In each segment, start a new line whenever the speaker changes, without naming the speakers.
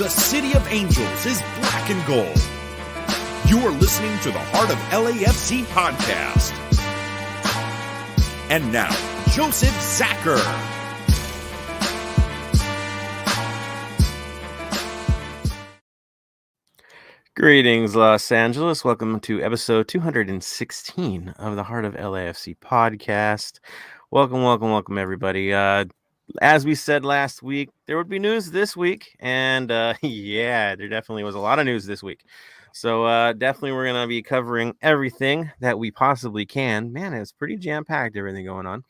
The city of angels is black and gold. You are listening to the Heart of LAFC Podcast. And now, Joseph Zacher.
Greetings, Los Angeles. Welcome to episode 216 of the Heart of LAFC Podcast. Welcome, everybody. As we said last week, there would be news this week, and there definitely was a lot of news this week. So definitely we're going to be covering everything that we possibly can. Man, it's pretty jam-packed, everything going on.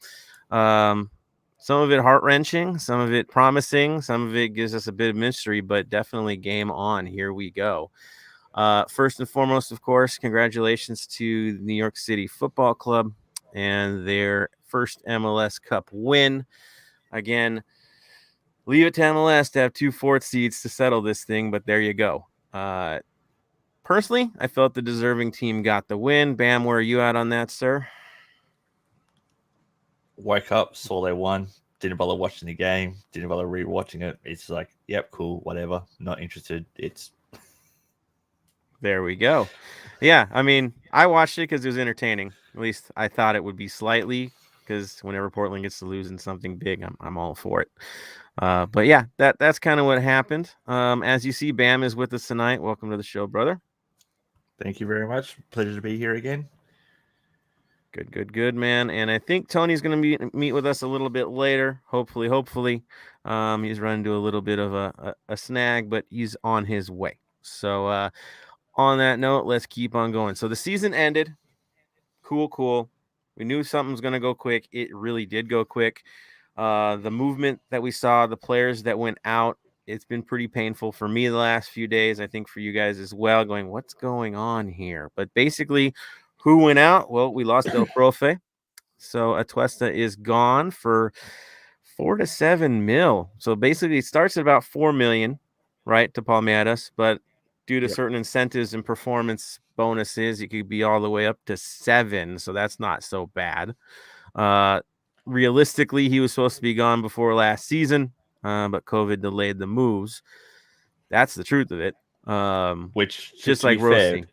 Some of it heart-wrenching, some of it promising, some of it gives us a bit of mystery, but definitely game on. Here we go. First and foremost, of course, congratulations to the New York City Football Club and their first MLS Cup win. Again, leave it to MLS to have 2 fourth seeds to settle this thing, but there you go. Personally, I felt the deserving team got the win. Bam, where are you at on that, sir?
Woke up, saw they won, didn't bother watching the game, didn't bother re-watching it. It's like, yep, cool, whatever, not interested.
There we go. Yeah, I mean, I watched it because it was entertaining. At least I thought it would be slightly, because whenever Portland gets to lose in something big, I'm all for it. But yeah, that's kind of what happened. As you see, Bam is with us tonight. Welcome to the show, brother.
Thank you very much. Pleasure to be here again.
Good, man. And I think Tony's going to meet with us a little bit later. Hopefully. He's run into a little bit of a snag, but he's on his way. So on that note, let's keep on going. So the season ended. Cool. We knew something was going to go quick. It really did go quick. The movement that we saw, the players that went out, it's been pretty painful for me the last few days. I think for you guys as well, going, what's going on here? But basically, who went out? Well, we lost Del Profe. So Atuesta is gone for $4 to $7 million. So basically, it starts at about $4 million, right, to Palmeiras, but due to certain incentives and performance bonuses, it could be all the way up to $7 million. So that's not so bad. Realistically, he was supposed to be gone before last season, but COVID delayed the moves. That's the truth of it.
Which,
just like Rossi.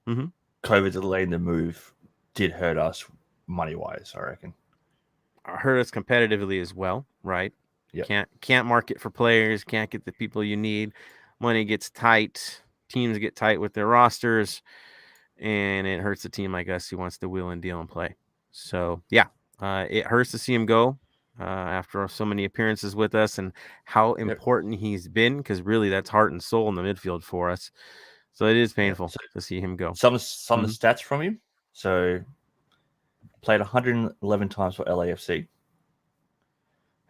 COVID delaying the move did hurt us money-wise, I reckon.
Hurt us competitively as well, right?
Yep.
Can't market for players, can't get the people you need. Money gets tight. Teams get tight with their rosters, and it hurts a team like us who wants to wheel and deal and play. So, yeah, it hurts to see him go after so many appearances with us and how important he's been, because really that's heart and soul in the midfield for us. So it is painful to see him go.
Some of the stats from him. So, played 111 times for LAFC,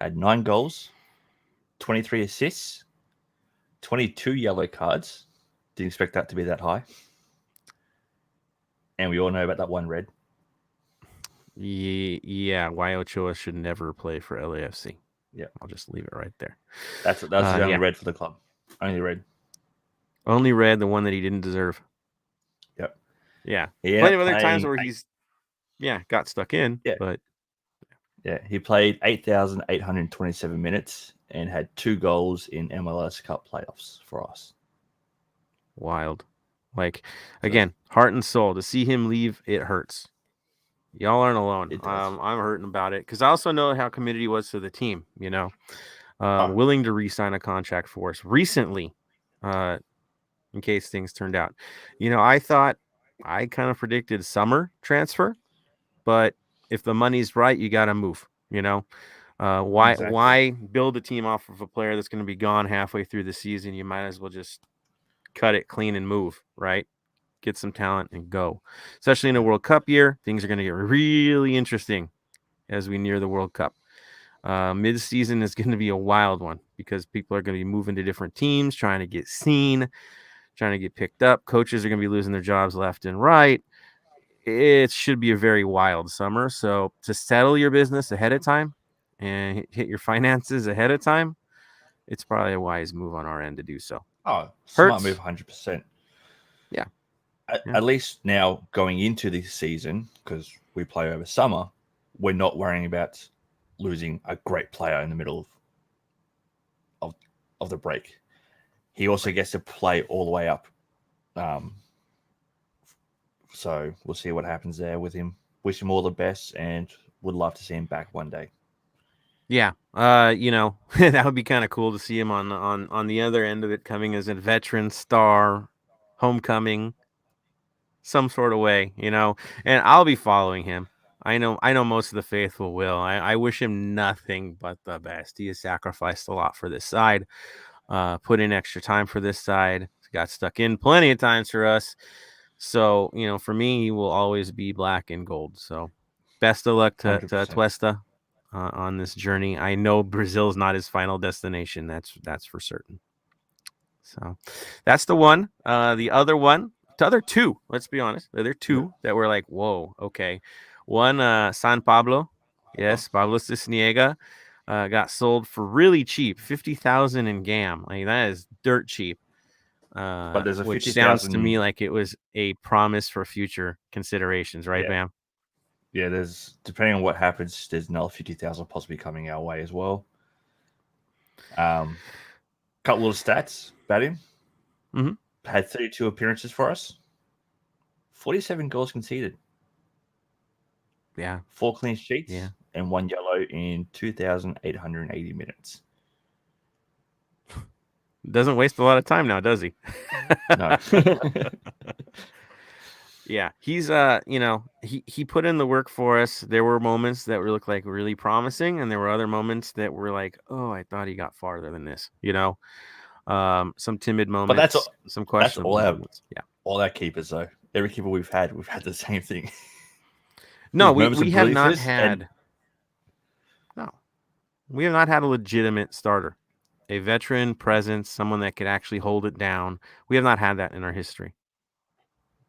had 9 goals, 23 assists, 22 yellow cards. Didn't expect that to be that high. And we all know about that one red.
Yeah, Y. Ochoa should never play for LAFC. Yeah, I'll just leave it right there.
That's the only red for the club. Only red.
Only red, the one that he didn't deserve.
Yep.
Yeah. Plenty of other times where he's got stuck in. Yeah. But
he played 8,827 minutes and had 2 goals in MLS Cup playoffs for us.
Wild. Like, again, heart and soul. To see him leave, it hurts. Y'all aren't alone. I'm hurting about it because I also know how committed he was to the team, willing to re-sign a contract for us recently in case things turned out. I thought I kind of predicted summer transfer, but if the money's right, you got to move, Why build a team off of a player that's going to be gone halfway through the season? You might as well just cut it clean and move, right? Get some talent and go. Especially in a World Cup year, things are going to get really interesting as we near the World Cup. Mid-season is going to be a wild one because people are going to be moving to different teams, trying to get seen, trying to get picked up. Coaches are going to be losing their jobs left and right. It should be a very wild summer. So to settle your business ahead of time and hit your finances ahead of time, it's probably a wise move on our end to do so.
Oh, smart move, 100%.
Yeah.
At least now going into this season, because we play over summer, we're not worrying about losing a great player in the middle of the break. he also gets to play all the way up. So we'll see what happens there with him. Wish him all the best, and would love to see him back one day.
Yeah, that would be kind of cool to see him on the other end of it, coming as a veteran star, homecoming, some sort of way, and I'll be following him. I know most of the faithful will. I wish him nothing but the best. He has sacrificed a lot for this side, put in extra time for this side, got stuck in plenty of times for us. So, for me, he will always be black and gold. So best of luck to
100%.
Atuesta on this journey. I know Brazil's not his final destination. That's for certain. So that's the one. The other two, let's be honest. The other two that were like, whoa, okay. One, San Pablo. Yes, Pablo Cisniega got sold for really cheap, 50,000 in GAM. Like, that is dirt cheap.
But there's a
which
50,000
sounds to me like it was a promise for future considerations, right, Bam?
Yeah, there's, depending on what happens, there's another 50,000 possibly coming our way as well. Couple little stats about him.
Mm-hmm.
Had 32 appearances for us, 47 goals conceded.
Yeah.
4 clean sheets,
Yeah.
and 1 yellow in 2,880 minutes.
Doesn't waste a lot of time now, does he?
No.
Yeah, he's he put in the work for us. There were moments that looked like really promising, and there were other moments that were like, oh, I thought he got farther than this. Some timid moments, some questionable moments. Yeah,
all our keepers though. Every keeper we've had the same thing.
No, we have not had. No, we have not had a legitimate starter, a veteran presence, someone that could actually hold it down. We have not had that in our history.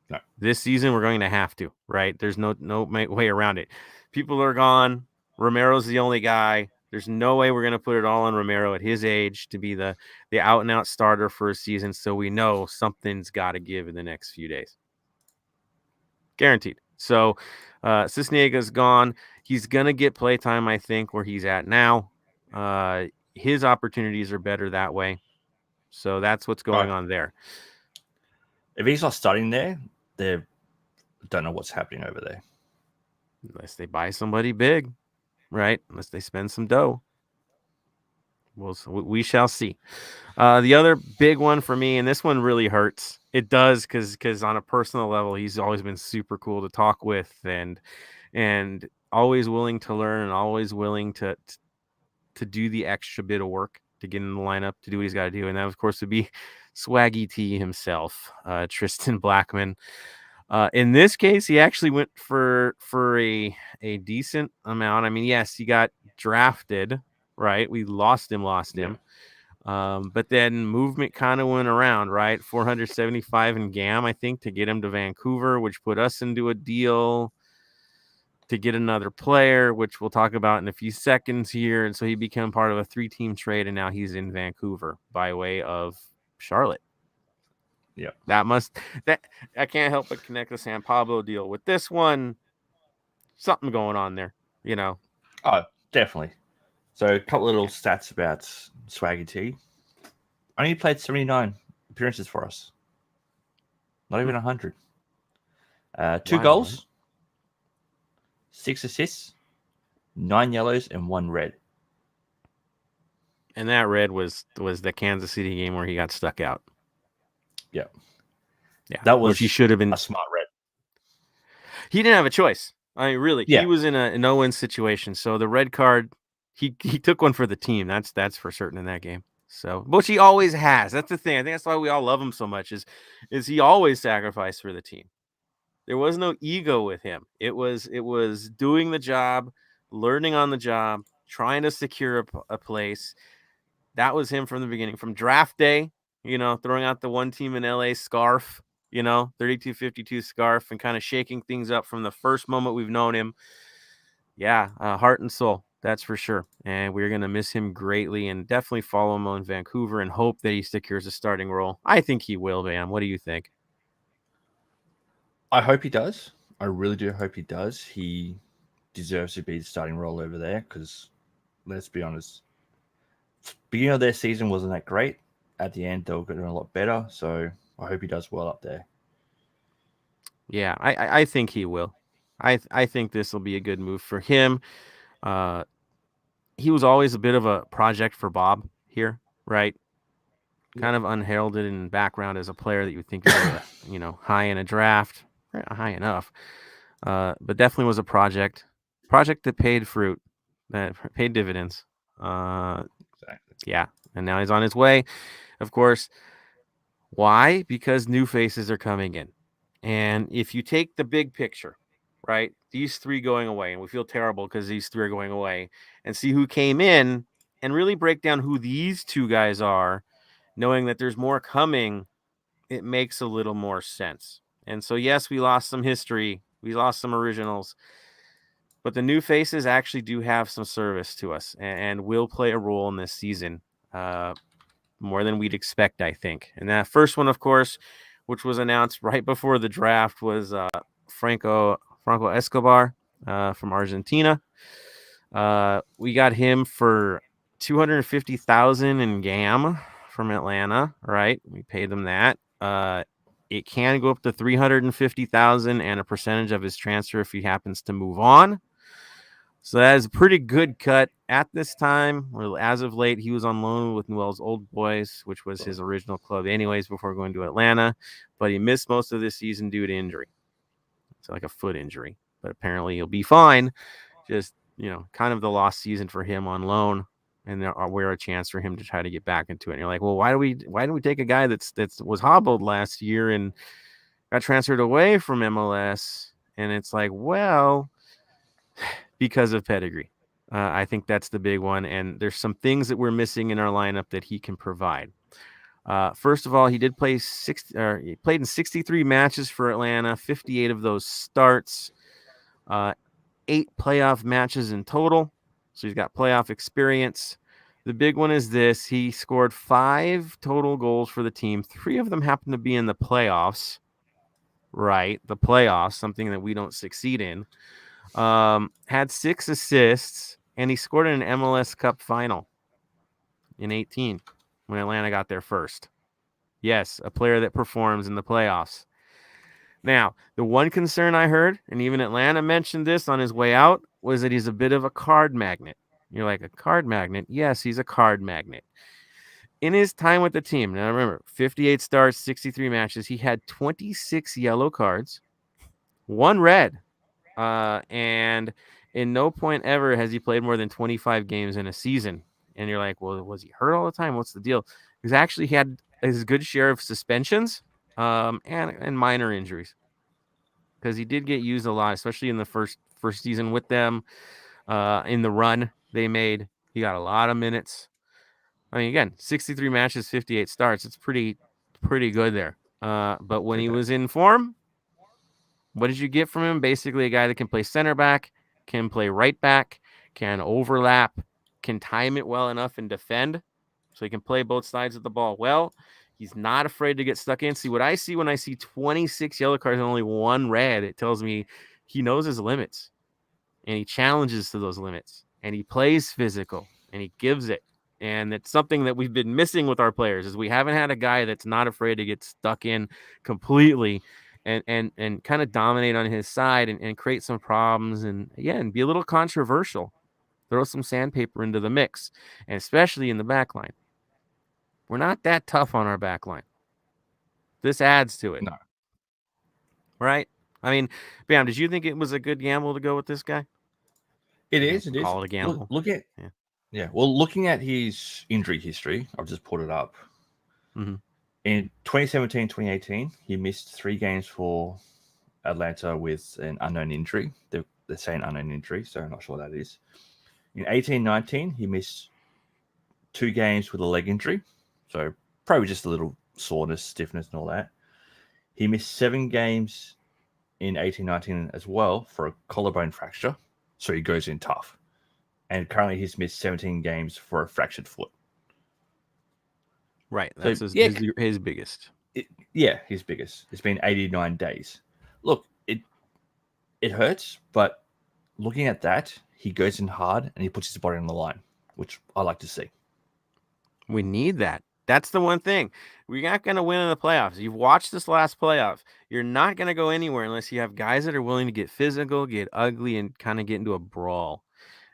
No.
This season, we're going to have to, right? There's no way around it. People are gone. Romero's the only guy. There's no way we're going to put it all on Romero at his age to be the out-and-out starter for a season, so we know something's got to give in the next few days. Guaranteed. So Cisniega's gone. He's going to get playtime, I think, where he's at now. His opportunities are better that way. So that's what's going on there.
If he's not starting there, they don't know what's happening over there.
Unless they buy somebody big, right? Unless they spend some dough. We shall see. The other big one for me, and this one really hurts. It does because on a personal level, he's always been super cool to talk with and always willing to learn and always willing to do the extra bit of work to get in the lineup, to do what he's got to do. And that, of course, would be Swaggy T himself, Tristan Blackman. In this case, he actually went for a decent amount. I mean, yes, he got drafted, right? We lost him. But then movement kind of went around, right? 475 in GAM, I think, to get him to Vancouver, which put us into a deal to get another player, which we'll talk about in a few seconds here. And so he became part of a 3-team trade, and now he's in Vancouver by way of Charlotte.
Yeah.
I can't help but connect the San Pablo deal with this one. Something going on there,
Oh, definitely. So a couple little stats about Swaggy T. Only played 79 appearances for us. Not even 100. 2 goals, 6 assists, 9 yellows, and 1 red.
And that red was the Kansas City game where he got stuck out.
Yeah.
That was, he should have been
a smart red.
He didn't have a choice. I mean, really,
yeah.
He was in a no-win situation. So the red card, he took one for the team. That's for certain in that game. So, which he always has. That's the thing. I think that's why we all love him so much. Is he always sacrificed for the team? There was no ego with him. It was doing the job, learning on the job, trying to secure a place. That was him from the beginning, from draft day. Throwing out the one team in LA scarf. 32-52 scarf, and kind of shaking things up from the first moment we've known him. Yeah, heart and soul, that's for sure. And we're going to miss him greatly, and definitely follow him in Vancouver and hope that he secures a starting role. I think he will, Bam. What do you think?
I hope he does. I really do hope he does. He deserves to be the starting role over there because, let's be honest, beginning of their season wasn't that great. at the end, they were doing a lot better. So I hope he does well up there.
Yeah, I think he will. I think this will be a good move for him. He was always a bit of a project for Bob here, right? Kind of unheralded in background as a player that you would think would go, high in a draft, high enough, but definitely was a project that paid fruit, that paid dividends.
Exactly.
Yeah, and now he's on his way. Of course, why? Because new faces are coming in, and if you take the big picture, right, these three going away, and we feel terrible because these three are going away, and see who came in, and really break down who these two guys are. Knowing that there's more coming, it makes a little more sense. And so, yes, we lost some history. We lost some originals. But the new faces actually do have some service to us and will play a role in this season, more than we'd expect, I think. And that first one, of course, which was announced right before the draft, was Franco Escobar from Argentina. We got him for $250,000 in GAM from Atlanta, right? We paid them that. It can go up to $350,000 and a percentage of his transfer if he happens to move on. So that is a pretty good cut at this time. Well, as of late, he was on loan with Newell's Old Boys, which was his original club anyways before going to Atlanta. But he missed most of this season due to injury. It's like a foot injury. But apparently he'll be fine. Just, kind of the lost season for him on loan. And we're a chance for him to try to get back into it. And you're like, well, why do we take a guy that's was hobbled last year and got transferred away from MLS? And it's like, well, because of pedigree. I think that's the big one. And there's some things that we're missing in our lineup that he can provide. First of all, he did play he played in 63 matches for Atlanta, 58 of those starts, 8 playoff matches in total. So he's got playoff experience. The big one is this. He scored 5 total goals for the team. 3 of them happen to be in the playoffs. Right, the playoffs, something that we don't succeed in. Had 6 assists, and he scored in an MLS Cup Final in 2018 when Atlanta got there first. Yes, a player that performs in the playoffs. Now, the one concern I heard, and even Atlanta mentioned this on his way out, was that he's a bit of a card magnet. You're like, a card magnet? Yes, he's a card magnet. In his time with the team, now remember, 58 starts, 63 matches, he had 26 yellow cards, 1 red. And in no point ever has he played more than 25 games in a season. And you're like, well, was he hurt all the time? What's the deal? He's actually had his good share of suspensions and minor injuries, because he did get used a lot, especially in the first season with them. In the run they made, he got a lot of minutes. I mean, again, 63 matches, 58 starts. It's pretty good there. But when he was in form, what did you get from him? Basically, a guy that can play center back, can play right back, can overlap, can time it well enough and defend. So he can play both sides of the ball well. He's not afraid to get stuck in. See, what I see when I see 26 yellow cards and only 1 red, it tells me he knows his limits. And he challenges to those limits. And he plays physical. And he gives it. And it's something that we've been missing with our players, is we haven't had a guy that's not afraid to get stuck in completely and kind of dominate on his side and create some problems and, again, be a little controversial. Throw some sandpaper into the mix, and especially in the back line. We're not that tough on our back line. This adds to it.
No.
Right? I mean, Bam, did you think it was a good gamble to go with this guy?
It is.
Call it a gamble.
Looking at his injury history, I've just pulled it up.
Mm-hmm.
In 2017, 2018, he missed 3 games for Atlanta with an unknown injury. They're saying unknown injury, so I'm not sure what that is. In 18-19, he missed 2 games with a leg injury, so probably just a little soreness, stiffness, and all that. He missed 7 games in 18-19 as well for a collarbone fracture, so he goes in tough. And currently he's missed 17 games for a fractured foot.
Right. That's his biggest.
His biggest. It's been 89 days. Look, it hurts, but looking at that, he goes in hard and he puts his body on the line, which I like to see.
We need that. That's the one thing. We're not going to win in the playoffs. You've watched this last playoff. You're not going to go anywhere unless you have guys that are willing to get physical, get ugly, and kind of get into a brawl.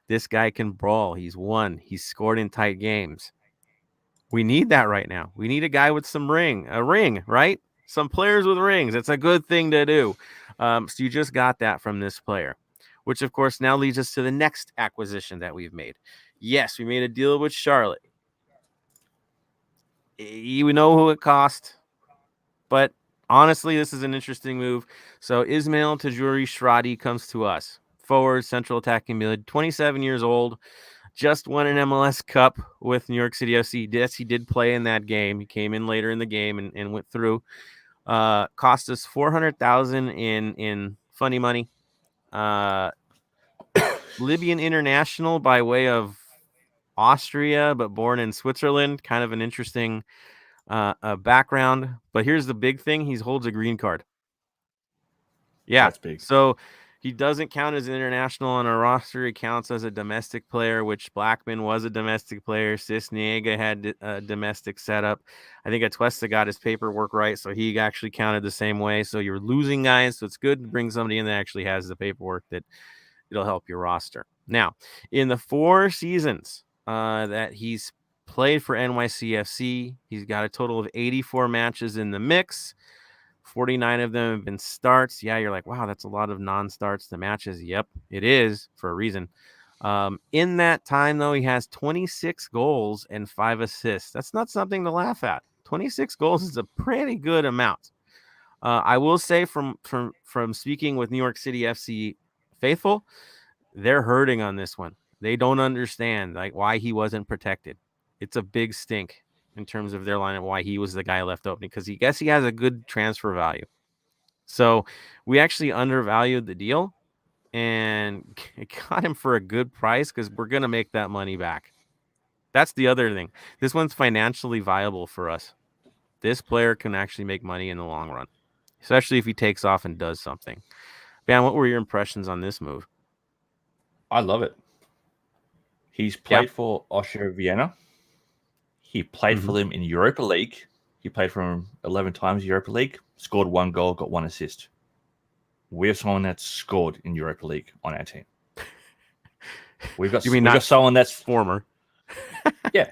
This guy can brawl. He's won. He's scored in tight games. We need that right now. We need a guy with a ring, right? Some players with rings. It's a good thing to do. So you just got that from this player, which, of course, now leads us to the next acquisition that we've made. Yes, we made a deal with Charlotte. You know who it cost, but honestly, this is an interesting move. So Ismail Tajuri-Shradi comes to us. Forward, central attacking mid, 27 years old, just won an MLS Cup with New York City FC. Yes, he did play in that game. He came in later in the game and went through. Cost us $400,000 in funny money. Libyan international by way of Austria, but born in Switzerland. Kind of an interesting background. But here's the big thing: he holds a green card. Yeah,
that's big.
So he doesn't count as an international on our roster. He counts as a domestic player, which Blackman was a domestic player. Cisniega had a domestic setup. I think Atuesta got his paperwork right, so he actually counted the same way. So you're losing guys, so it's good to bring somebody in that actually has the paperwork that it'll help your roster. Now, in the 4 seasons that he's played for NYCFC, he's got a total of 84 matches in the mix. 49 of them have been starts. Yeah, you're like, wow, that's a lot of non-starts to matches. Yep, it is for a reason. In that time, though, he has 26 goals and 5 assists. That's not something to laugh at. 26 goals is a pretty good amount. I will say from speaking with New York City FC faithful, they're hurting on this one. They don't understand like why he wasn't protected. It's a big stink in terms of their lineup, why he was the guy left open, because he has a good transfer value. So we actually undervalued the deal and got him for a good price because we're going to make that money back. That's the other thing. This one's financially viable for us. This player can actually make money in the long run, especially if he takes off and does something. Van, what were your impressions on this move?
I love it. He's played for Austria Vienna. He played for them in Europa League. He played for them 11 times Europa League, scored 1 goal, got 1 assist. We have someone that's scored in Europa League on our team. We've got someone that's
former.
Yeah.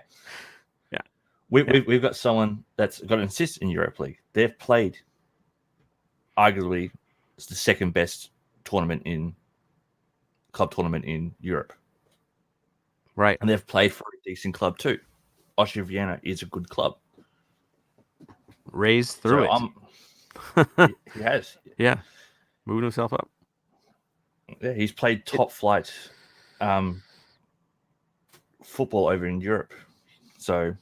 We've got someone that's got an assist in Europa League. They've played arguably it's the second best club tournament in Europe.
Right.
And they've played for a decent club too. Austria Vienna is a good club.
Raised through
it. He has.
Yeah. Moving himself up.
Yeah, he's played top flight football over in Europe. So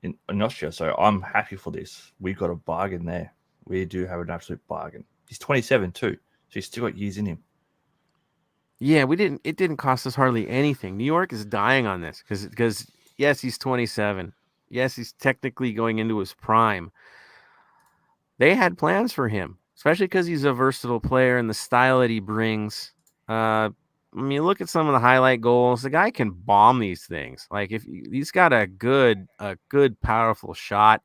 in Austria. So I'm happy for this. We've got a bargain there. We do have an absolute bargain. He's 27 too. So he's still got years in him.
Yeah, it didn't cost us hardly anything. New York is dying on this because yes, he's 27. Yes, he's technically going into his prime. They had plans for him, especially because he's a versatile player and the style that he brings. I mean, look at some of the highlight goals. The guy can bomb these things. Like if he's got a good, powerful shot,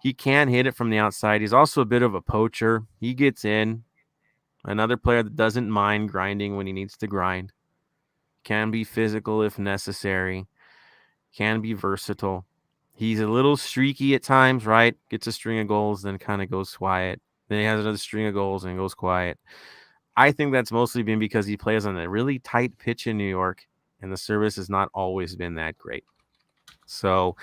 he can hit it from the outside. He's also a bit of a poacher. He gets in. Another player that doesn't mind grinding when he needs to grind. Can be physical if necessary. Can be versatile. He's a little streaky at times, right? Gets a string of goals, then kind of goes quiet. Then he has another string of goals and goes quiet. I think that's mostly been because he plays on a really tight pitch in New York, and the service has not always been that great. So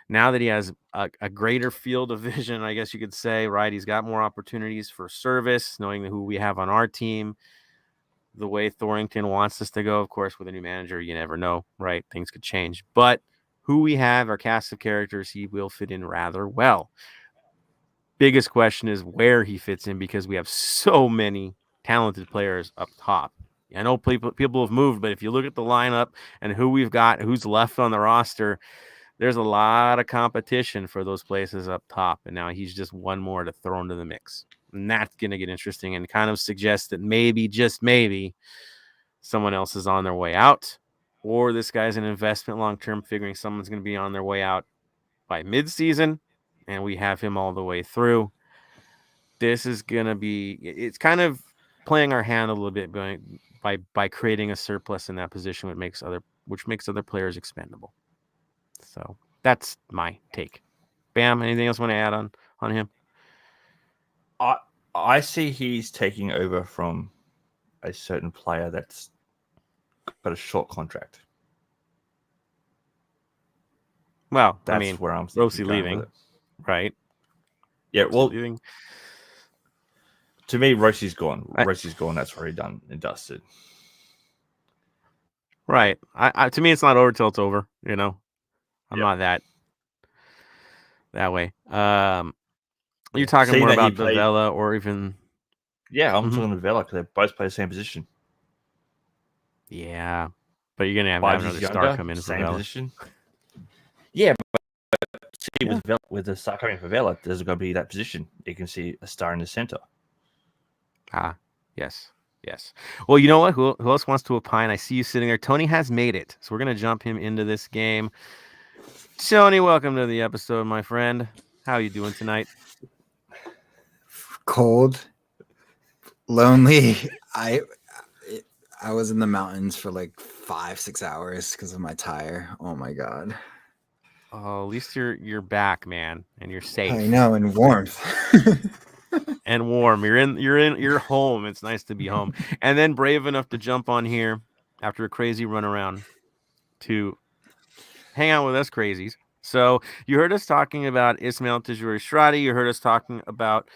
now that he has a greater field of vision, I guess you could say, right? He's got more opportunities for service, knowing who we have on our team, the way Thorington wants us to go. Of course, with a new manager, you never know, right? Things could change. But who we have, our cast of characters, he will fit in rather well. Biggest question is where he fits in because we have so many talented players up top. I know people have moved, but if you look at the lineup and who we've got, who's left on the roster, there's a lot of competition for those places up top. And now he's just one more to throw into the mix. And that's going to get interesting and kind of suggest that maybe, just maybe, someone else is on their way out. Or this guy's an investment long-term, figuring someone's going to be on their way out by mid-season, and we have him all the way through. This is gonna be. It's kind of playing our hand a little bit by creating a surplus in that position, which makes other players expendable. So that's my take. Bam. Anything else you want to add on him?
I see he's taking over from a certain player that's got a short contract.
Well,
That's where I'm
Rossi
going
leaving,
with it.
right?
Yeah, well,
Leaving.
To me, Rossi's gone. Rossi's gone. That's already done and dusted.
Right. To me, it's not over till it's over. I'm not that way. You're talking more about Vela or even.
Yeah, I'm talking Vela because they both play the same position.
Yeah, but you're gonna have another star come in for Vela.
Position. Yeah, but see, with the star coming for Vela, there's going to be that position. You can see a star in the center.
Yes. Well, you know what? Who else wants to opine? I see you sitting there. Tony has made it, so we're gonna jump him into this game. Tony, welcome to the episode, my friend. How are you doing tonight?
Cold, lonely. I was in the mountains for like 5-6 hours because of my tire. Oh my god.
Oh, at least you're back, man, and you're safe.
I know, and warmth.
And warm. You're home. It's nice to be home. And then brave enough to jump on here after a crazy run around to hang out with us crazies. So you heard us talking about Ismael Tajuri-Shradi. You heard us talking about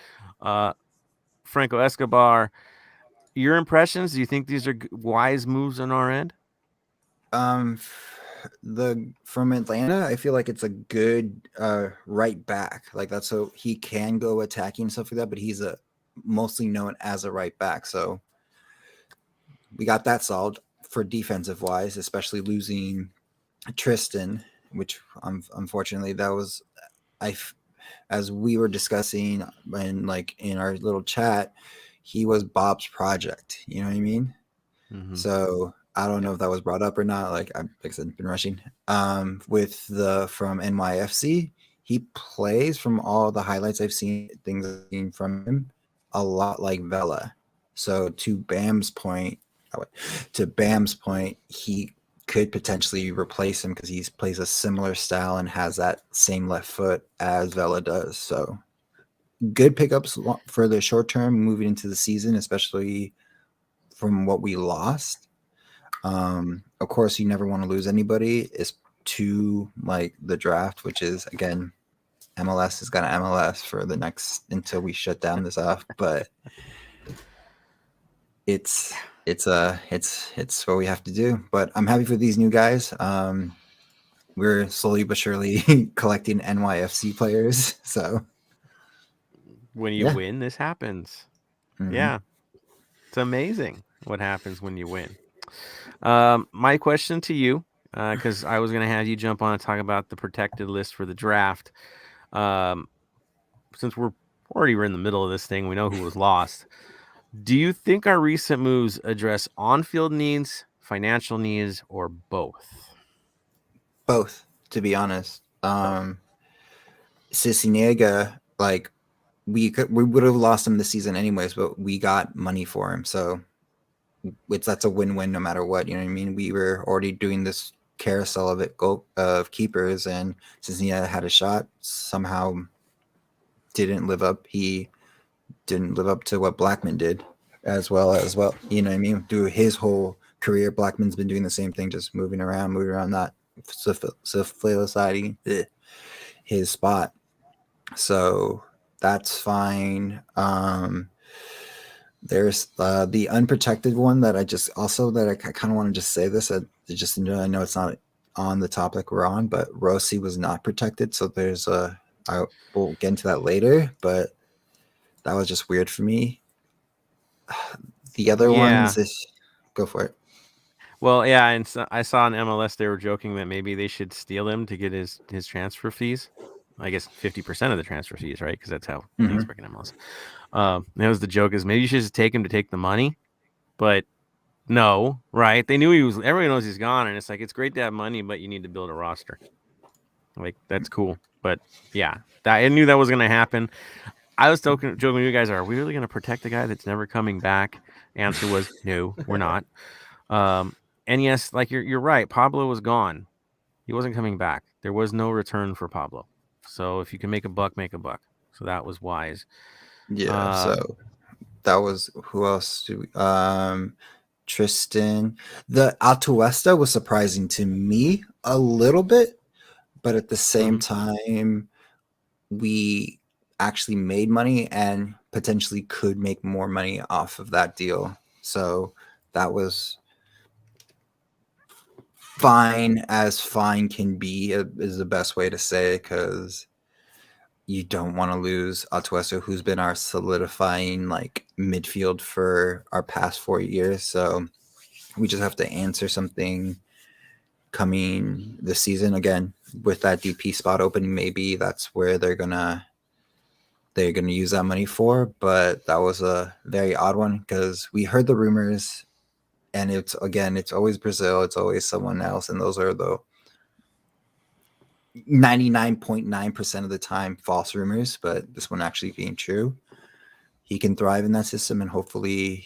Franco Escobar. Your impressions? Do you think these are wise moves on our end?
From Atlanta, I feel like it's a good right back. Like that's so he can go attacking and stuff like that, but he's mostly known as a right back. So we got that solved for defensive wise, especially losing Tristan, which unfortunately that was as we were discussing in our little chat, he was Bob's project. You know what I mean?
Mm-hmm.
So I don't know if that was brought up or not. Like I said, been rushing. From NYFC, he plays from all the highlights I've seen, things I've seen from him, a lot like Vela. So to Bam's point, he could potentially replace him because he plays a similar style and has that same left foot as Vela does. So good pickups for the short term moving into the season, especially from what we lost. Of course, you never want to lose anybody. It's to like the draft, which is again, MLS is gonna MLS for the next until we shut down this off. But it's what we have to do. But I'm happy for these new guys. We're slowly but surely collecting NYFC players. So
when you win, this happens. Mm-hmm. Yeah, it's amazing what happens when you win. My question to you, because I was going to have you jump on and talk about the protected list for the draft. Since we're in the middle of this thing, we know who was lost. Do you think our recent moves address on-field needs, financial needs, or both?
Both, to be honest. Sissinega, like we would have lost him this season anyways, but we got money for him, so that's a win-win no matter what. You know what I mean? We were already doing this carousel of keepers, and Sissinega had a shot, somehow didn't live up. He didn't live up to what Blackman did as well. You know what I mean? Through his whole career, Blackman's been doing the same thing, just moving around, not solidified his spot. So that's fine. There's the unprotected one that I kind of want to just say this. I know it's not on the topic we're on, but Rossi was not protected. So I will get into that later, but that was just weird for me. The other ones, go for it.
Well, yeah, and so I saw in MLS they were joking that maybe they should steal him to get his transfer fees. I guess 50% of the transfer fees, right? Because that's how things work in MLS. That was the joke, is maybe you should just take him to take the money, but no, right? They knew everybody knows he's gone, and it's like, it's great to have money, but you need to build a roster. Like, that's cool. But yeah, I knew that was going to happen. I was joking with you guys, are we really going to protect the guy that's never coming back? Answer was no, we're not. And yes, like you're right. Pablo was gone. He wasn't coming back. There was no return for Pablo. So if you can make a buck, make a buck. So that was wise.
Yeah. So that was who else? Tristan. The Atuesta was surprising to me a little bit, but at the same time, we actually made money and potentially could make more money off of that deal. So that was fine as fine can be, is the best way to say it, because you don't want to lose Atuesta, who's been our solidifying like midfield for our past 4 years. So we just have to answer something coming this season again with that DP spot opening. Maybe that's where they're gonna use that money for. But that was a very odd one because we heard the rumors, and it's always Brazil, it's always someone else, and those are the 99.9% of the time false rumors. But this one actually being true, he can thrive in that system, and hopefully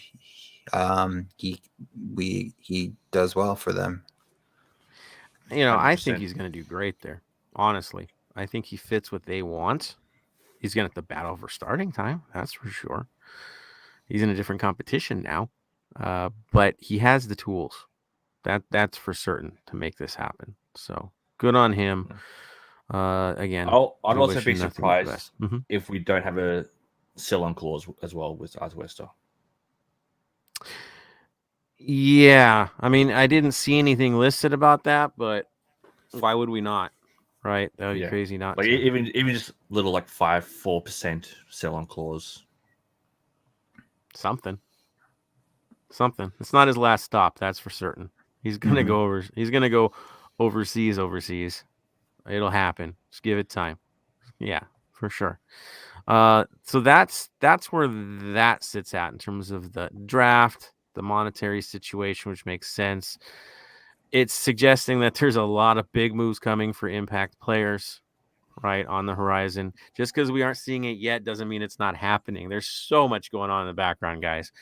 he does well for them.
You know,
100%.
I think he's going to do great there. Honestly, I think he fits what they want. He's going to have to battle for starting time. That's for sure. He's in a different competition now, but he has the tools. That's for certain to make this happen. So good on him. Again,
I'd
we
also
wish
be
him nothing but the
surprised
best.
if we don't have a sell-on clause as well with Atuesta.
Yeah, I mean, I didn't see anything listed about that, but why would we not? Right? That would be crazy not
like
to.
even just little like 4% sell-on clause.
Something. It's not his last stop, that's for certain. He's gonna go over. He's gonna go overseas. It'll happen. Just give it time. Yeah, for sure. So that's where that sits at in terms of the draft, the monetary situation, which makes sense. It's suggesting that there's a lot of big moves coming for impact players, right, on the horizon. Just because we aren't seeing it yet doesn't mean it's not happening. There's so much going on in the background, guys.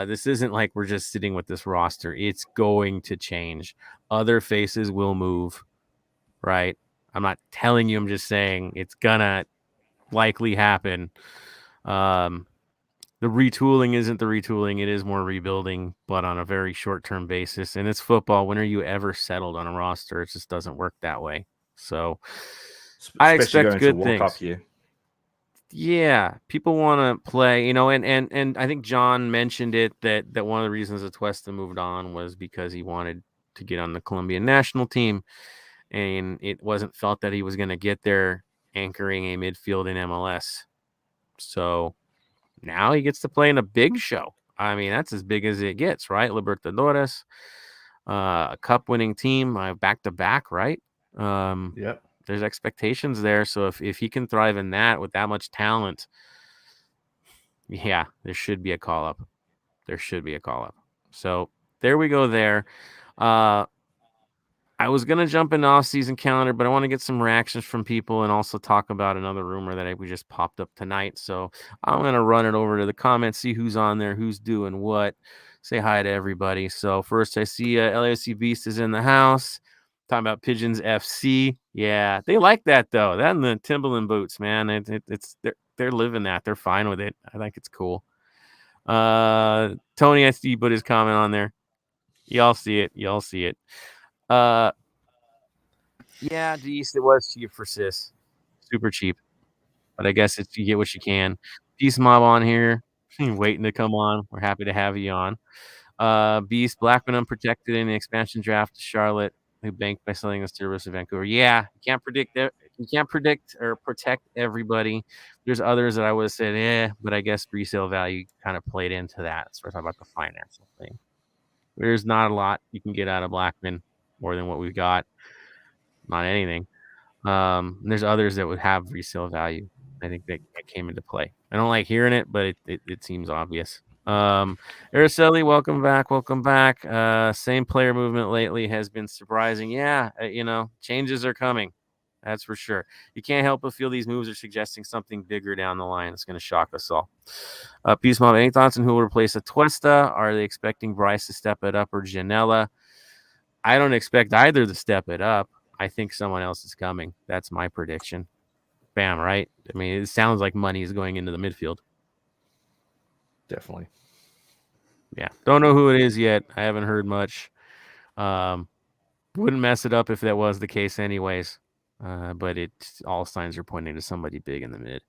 This isn't like we're just sitting with this roster. It's going to change. Other faces will move, right? I'm not telling you. I'm just saying it's gonna likely happen. The retooling isn't the retooling. It is more rebuilding, but on a very short-term basis. And it's football. When are you ever settled on a roster? It just doesn't work that way. So I expect good things. World Cup year. Yeah, people want to play, and I think John mentioned it that one of the reasons Atuesta moved on was because he wanted to get on the Colombian national team, and it wasn't felt that he was going to get there anchoring a midfield in MLS. So now he gets to play in a big show. I mean, that's as big as it gets, right? Libertadores, a cup-winning team, back-to-back, right?
Yep.
There's expectations there. So if he can thrive in that with that much talent, yeah, there should be a call-up. So there we go there. I was going to jump into off-season calendar, but I want to get some reactions from people and also talk about another rumor that we just popped up tonight. So I'm going to run it over to the comments, see who's on there, who's doing what, say hi to everybody. So first I see LAFC Beast is in the house. Talking about Pigeons FC. Yeah, they like that, though. That and the Timberland boots, man. It's they're living that. They're fine with it. I think it's cool. Tony, I see you put his comment on there. Y'all see it. Yeah, East, it was cheap for Sis. Super cheap. But I guess it's you get what you can. Peace Mob on here. Waiting to come on. We're happy to have you on. Beast, Blackman unprotected in the expansion draft to Charlotte, who banked by selling the service of Vancouver. Yeah, you can't predict that. You can't predict or protect everybody. There's others that I would have said, but I guess resale value kind of played into that. So we're talking about the financial thing. There's not a lot you can get out of Blackman more than what we've got. Not anything. There's others that would have resale value. I think that came into play. I don't like hearing it, but it seems obvious. Araceli, welcome back. Same player movement lately has been surprising. Yeah, changes are coming. That's for sure. You can't help but feel these moves are suggesting something bigger down the line. It's going to shock us all. Peace, Mom. Any thoughts on who will replace Atuesta? Are they expecting Bryce to step it up or Janela? I don't expect either to step it up. I think someone else is coming. That's my prediction. Bam, right? I mean, it sounds like money is going into the midfield.
Definitely.
Yeah. Don't know who it is yet. I haven't heard much. Wouldn't mess it up if that was the case anyways. But all signs are pointing to somebody big in the mid.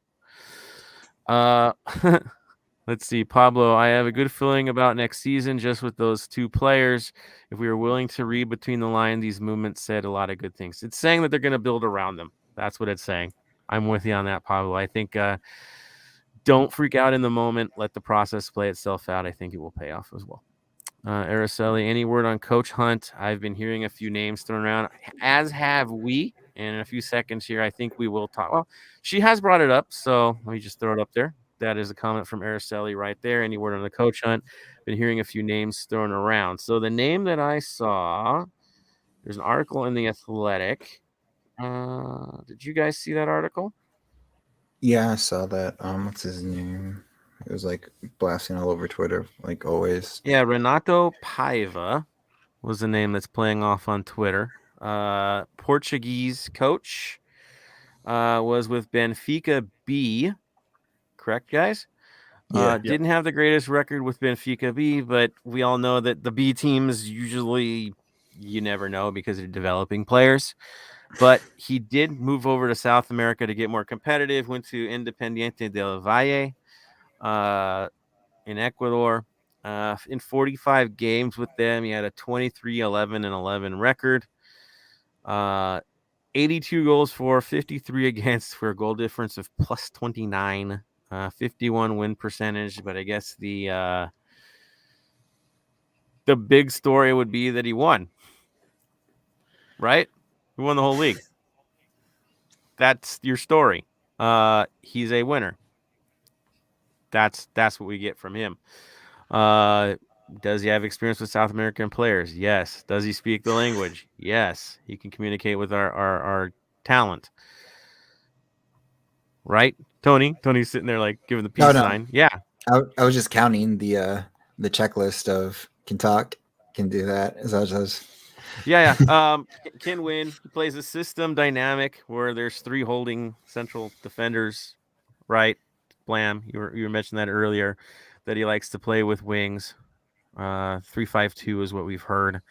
Let's see, Pablo. I have a good feeling about next season just with those two players. If we were willing to read between the lines, these movements said a lot of good things. It's saying that they're going to build around them. That's what it's saying. I'm with you on that, Pablo. I think don't freak out in the moment. Let the process play itself out. I think it will pay off as well. Araceli, any word on Coach Hunt? I've been hearing a few names thrown around, as have we. In a few seconds here, I think we will talk. Well, she has brought it up, so let me just throw it up there. That is a comment from Araceli right there. Any word on the Coach Hunt? Been hearing a few names thrown around. So the name that I saw, there's an article in The Athletic. Did you guys see that article?
Yeah, I saw that. What's his name? It was like blasting all over Twitter, like always.
Yeah, Renato Paiva was the name that's playing off on Twitter. Portuguese coach, was with Benfica B. Correct, guys?
Yeah.
Didn't have the greatest record with Benfica B, but we all know that the B teams usually, you never know because they're developing players. But he did move over to South America to get more competitive, went to Independiente del Valle in Ecuador. In 45 games with them, he had a 23-11-11 record. 82 goals for, 53 against, for a goal difference of plus 29. 51 win percentage, but I guess the big story would be that he won. Right? He won the whole league. That's your story. He's a winner. That's what we get from him. Does he have experience with South American players? Yes. Does he speak the language? Yes. He can communicate with our talent. Right? Tony's sitting there like giving the peace sign. Yeah.
I was just counting the checklist of can talk, can do that.
Yeah. Can win. He plays a system dynamic where there's 3 holding central defenders. Right? Blam. You were mentioning that earlier, that he likes to play with wings. 3-5-2 is what we've heard,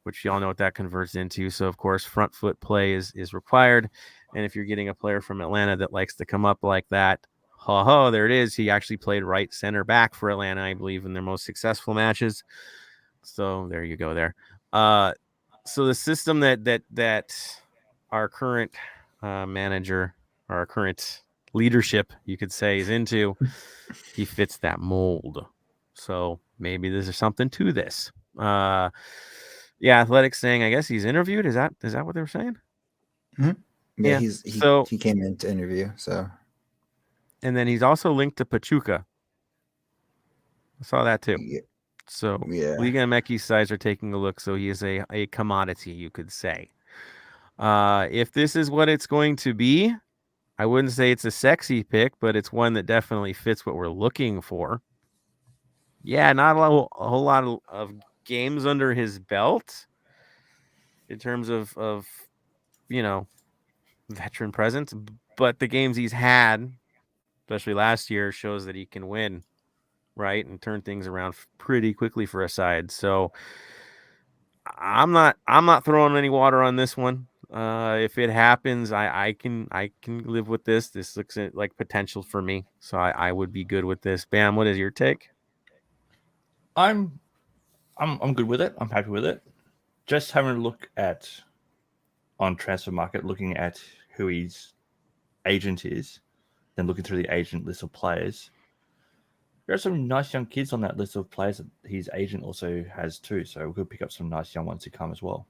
which you all know what that converts into. So of course, front foot play is required. And if you're getting a player from Atlanta that likes to come up like that, there it is. He actually played right center back for Atlanta, I believe, in their most successful matches. So there you go there. So the system that our current manager, or our current leadership, you could say, is into, he fits that mold. So maybe there's something to this. Yeah, Athletic saying, I guess he's interviewed. Is that what they were saying?
Mm-hmm. Yeah, he came in to interview. So,
and then he's also linked to Pachuca. I saw that too.
Yeah.
So
yeah,
Liga MX sides are taking a look. So he is a commodity, you could say. If this is what it's going to be, I wouldn't say it's a sexy pick, but it's one that definitely fits what we're looking for. Yeah, not a whole lot of games under his belt in terms of veteran presence, but the games he's had, especially last year, shows that he can win, right, and turn things around pretty quickly for a side. So I'm not throwing any water on this one. If it happens, I can live with this. This looks like potential for me, so I would be good with this. Bam, what is your take?
I'm good with it. I'm happy with it. Just having a look on Transfer Market, looking at who his agent is, then looking through the agent list of players. There are some nice young kids on that list of players that his agent also has too. So we could pick up some nice young ones to come as well.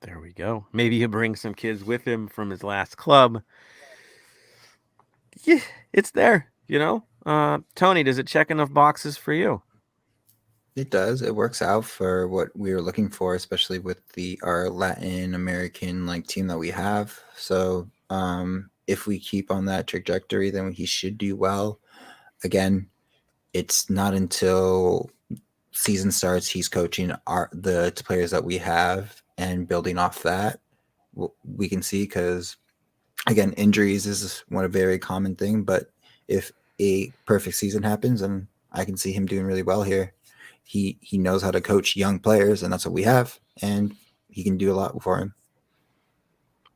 There we go. Maybe he'll bring some kids with him from his last club. Yeah, it's there, Tony, does it check enough boxes for you?
It does. It works out for what we were looking for, especially with our Latin American team that we have. So if we keep on that trajectory, then he should do well. Again, it's not until season starts he's coaching the players that we have and building off that we can see, because again, injuries is a very common thing, but if a perfect season happens, then I can see him doing really well here. He knows how to coach young players, and that's what we have, and he can do a lot for him.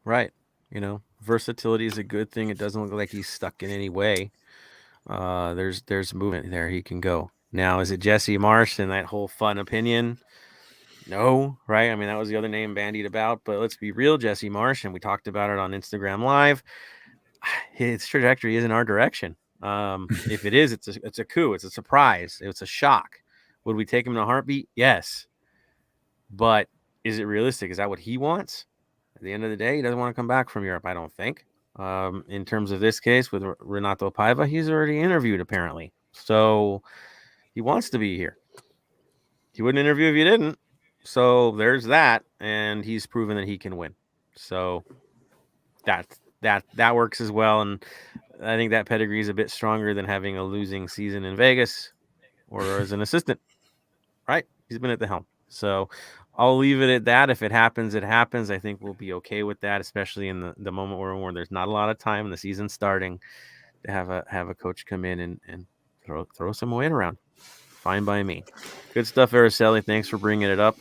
Right. Versatility is a good thing. It doesn't look like he's stuck in any way. There's movement there. He can go. Now, is it Jesse Marsh and that whole fun opinion? No, right? I mean, that was the other name bandied about, but let's be real, Jesse Marsh, and we talked about it on Instagram Live. His trajectory is in our direction. If it is, it's a coup. It's a surprise. It's a shock. Would we take him in a heartbeat? Yes. But is it realistic? Is that what he wants? At the end of the day, he doesn't want to come back from Europe, I don't think. In terms of this case with Renato Paiva, he's already interviewed, apparently. So he wants to be here. He wouldn't interview if you didn't. So there's that, and he's proven that he can win. So that works as well, and I think that pedigree is a bit stronger than having a losing season in Vegas or as an assistant, right? He's been at the helm. So I'll leave it at that. If it happens, it happens. I think we'll be okay with that, especially in the moment where there's not a lot of time, the season's starting, to have a coach come in and throw some weight around. Fine by me. Good stuff, Araceli. Thanks for bringing it up.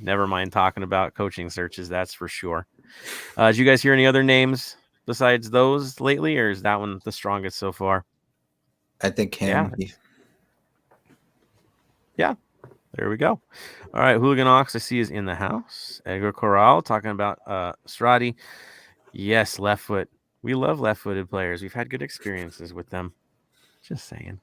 Never mind talking about coaching searches, that's for sure. Did you guys hear any other names besides those lately, or is that one the strongest so far?
I think him.
Yeah. There we go. All right, Hooligan Ox, I see, is in the house. Edgar Corral talking about Strati. Yes, left foot. We love left-footed players. We've had good experiences with them. Just saying.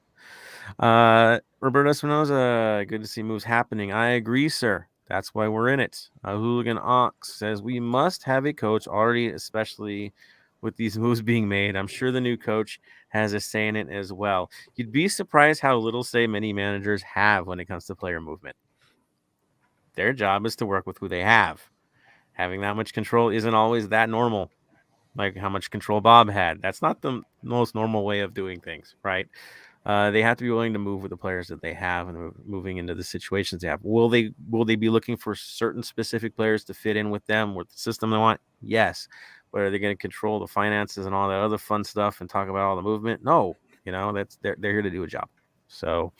Roberto Espinoza, good to see moves happening. I agree, sir. That's why we're in it. Hooligan Ox says we must have a coach already, especially with these moves being made. I'm sure the new coach has a say in it as well. You'd be surprised how little say many managers have when it comes to player movement. Their job is to work with who they have. Having that much control isn't always that normal, like how much control Bob had. That's not the most normal way of doing things, right? They have to be willing to move with the players that they have and moving into the situations they have. Will they be looking for certain specific players to fit in with them, with the system they want? Yes. But are they going to control the finances and all that other fun stuff and talk about all the movement? No. They're here to do a job. So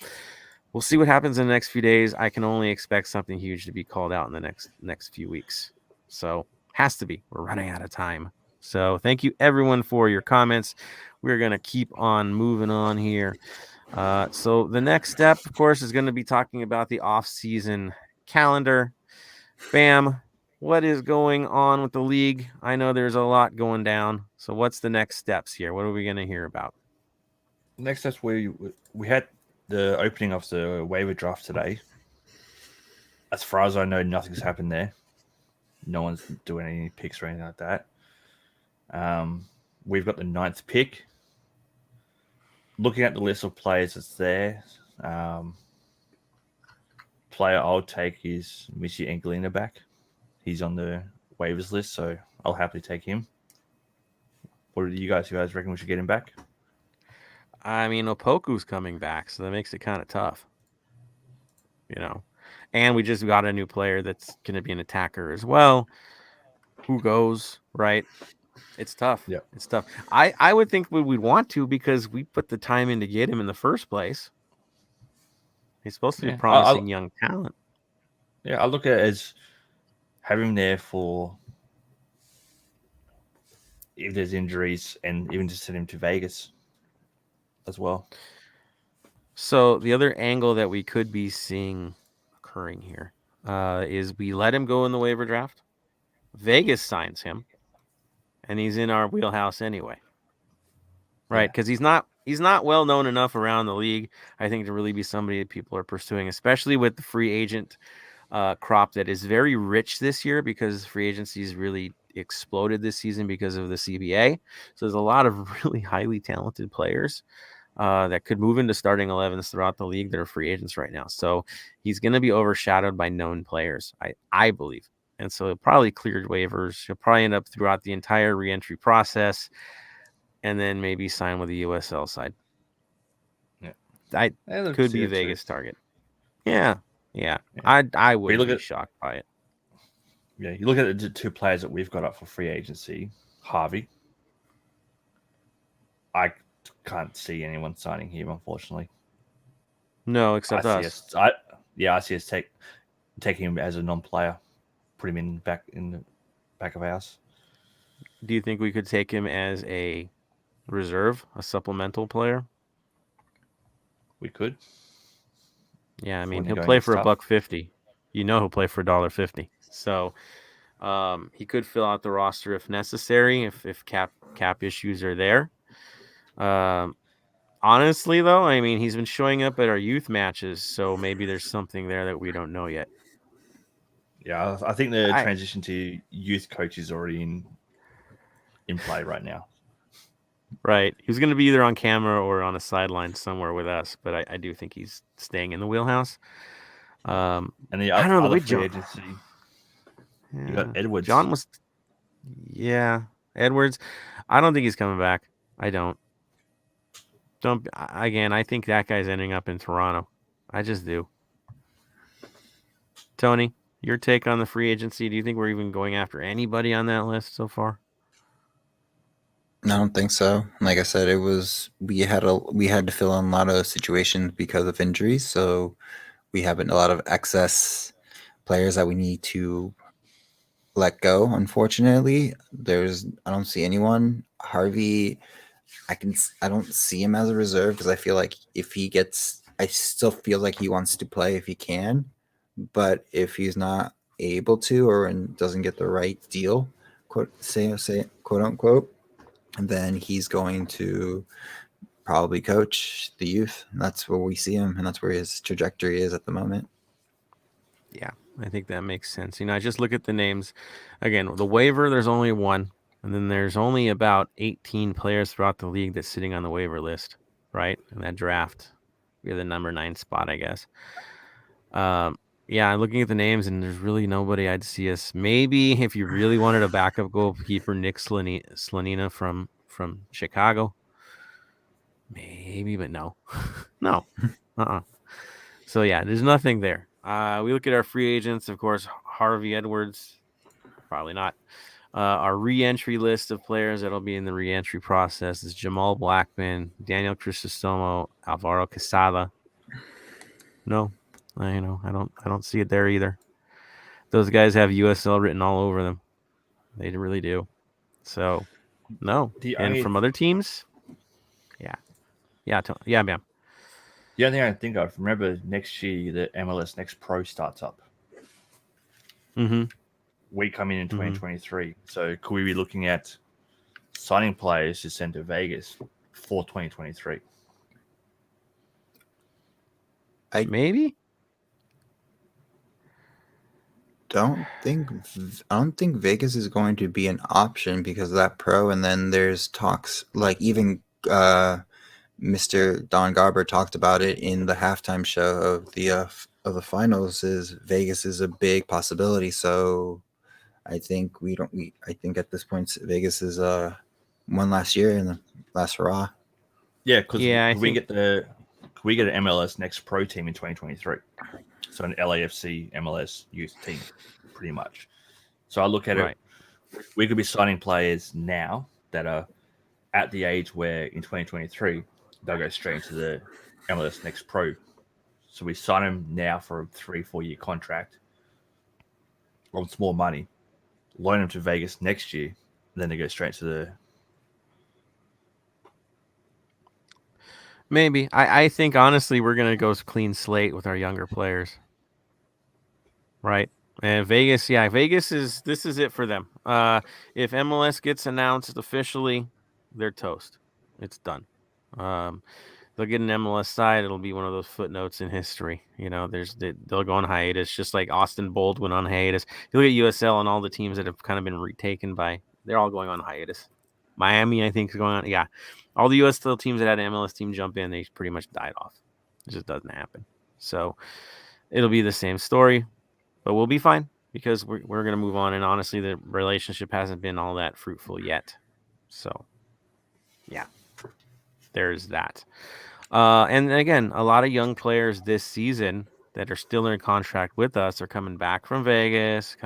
we'll see what happens in the next few days. I can only expect something huge to be called out in the next few weeks. So has to be. We're running out of time. So thank you, everyone, for your comments. We're going to keep on moving on here. So the next step, of course, is going to be talking about the off-season calendar. Bam, what is going on with the league? I know there's a lot going down. So what's the next steps here? What are we going to hear about?
Next steps, we had the opening of the waiver draft today. As far as I know, nothing's happened there. No one's doing any picks or anything like that. We've got the 9th pick. Looking at the list of players that's there, player I'll take is Missy Angelina back. He's on the waivers list, so I'll happily take him. What do you guys reckon we should get him back?
I mean, Opoku's coming back, so that makes it kind of tough. And we just got a new player that's going to be an attacker as well. Who goes, right? It's tough.
Yeah,
it's tough. I would think we'd want to, because we put the time in to get him in the first place. He's supposed to be promising young talent.
Yeah, I look at it as having him there for if there's injuries, and even just send him to Vegas as well.
So the other angle that we could be seeing occurring here is we let him go in the waiver draft. Vegas signs him, and he's in our wheelhouse anyway, right? Because he's not well known enough around the league, I think, to really be somebody that people are pursuing, especially with the free agent crop that is very rich this year, because free agency has really exploded this season because of the CBA. So there's a lot of really highly talented players. that could move into starting 11s throughout the league that are free agents right now. So he's going to be overshadowed by known players, I believe. And so he'll probably clear waivers. He'll probably end up throughout the entire reentry process and then maybe sign with the USL side.
Yeah.
I could be a Vegas target. Yeah. I wouldn't be shocked by it.
Yeah, you look at the two players that we've got up for free agency. Harvey. I can't see anyone signing him, unfortunately.
No, except us.
I see us take him as a non-player, put him in the back of ours.
Do you think we could take him as a reserve, a supplemental player?
We could.
Yeah, I mean, he'll play for $1.50. You know he'll play for $1.50. So he could fill out the roster if necessary, if cap issues are there. Honestly, though, I mean, he's been showing up at our youth matches, so maybe there's something there that we don't know yet.
Yeah, I think the transition to youth coach is already in play right now.
Right. He's going to be either on camera or on a sideline somewhere with us, but I do think he's staying in the wheelhouse.
And the
I don't know,
other free agency, you got Edwards.
Edwards. I don't think he's coming back. I don't. Again, I think that guy's ending up in Toronto. I just do. Tony, your take on the free agency? Do you think we're even going after anybody on that list so far?
I don't think so. Like I said, we had to fill in a lot of situations because of injuries, so we have a lot of excess players that we need to let go. Unfortunately, I don't see anyone. Harvey, I don't see him as a reserve because I feel like I still feel like he wants to play if he can, but if he's not able to or doesn't get the right deal, quote unquote, then he's going to probably coach the youth. And that's where we see him, and that's where his trajectory is at the moment.
Yeah, I think that makes sense. I just look at the names. Again, the waiver, there's only one. And then there's only about 18 players throughout the league that's sitting on the waiver list, right? In that draft. We're the number 9 spot, I guess. Yeah, looking at the names, and there's really nobody I'd see us. Maybe if you really wanted a backup goalkeeper, Nick Slanina from Chicago. Maybe, but no. No. So, yeah, there's nothing there. We look at our free agents, of course, Harvey Edwards. Probably not. Our re-entry list of players that'll be in the re-entry process is Jamal Blackman, Daniel Crisostomo, Alvaro Quesada. No, I don't see it there either. Those guys have USL written all over them. They really do. So, no. And from other teams, yeah, ma'am.
The only thing I can think of, remember next year the MLS Next Pro starts up.
Mm-hmm.
We come in 2023. So could we be looking at signing players to send to Vegas for 2023?
Maybe.
I don't think Vegas is going to be an option because of that pro, and then there's talks like even Mr. Don Garber talked about it in the halftime show of the finals. Is Vegas is a big possibility, so I think I think at this point Vegas is one last year in the last hurrah.
Yeah, because we get an MLS Next Pro team in 2023, so an LAFC MLS youth team, pretty much. So I look at it, we could be signing players now that are at the age where in 2023 they'll go straight into the MLS Next Pro. So we sign them now for a 3-4 year contract on small money. Loan them to Vegas next year, and then they go straight to the.
Maybe. I think honestly we're gonna go clean slate with our younger players. Right. And Vegas, this is it for them. If MLS gets announced officially, they're toast. It's done. They'll get an MLS side. It'll be one of those footnotes in history. They'll go on hiatus, just like Austin Bold went on hiatus. You look at USL and all the teams that have kind of been retaken by, they're all going on hiatus. Miami, I think, is going on. Yeah, all the U.S. still teams that had an MLS team jump in, they pretty much died off. It just doesn't happen. So it'll be the same story, but we'll be fine because we're going to move on. And honestly, the relationship hasn't been all that fruitful yet. So, yeah, there's that. And again, a lot of young players this season that are still in contract with us are coming back from Vegas,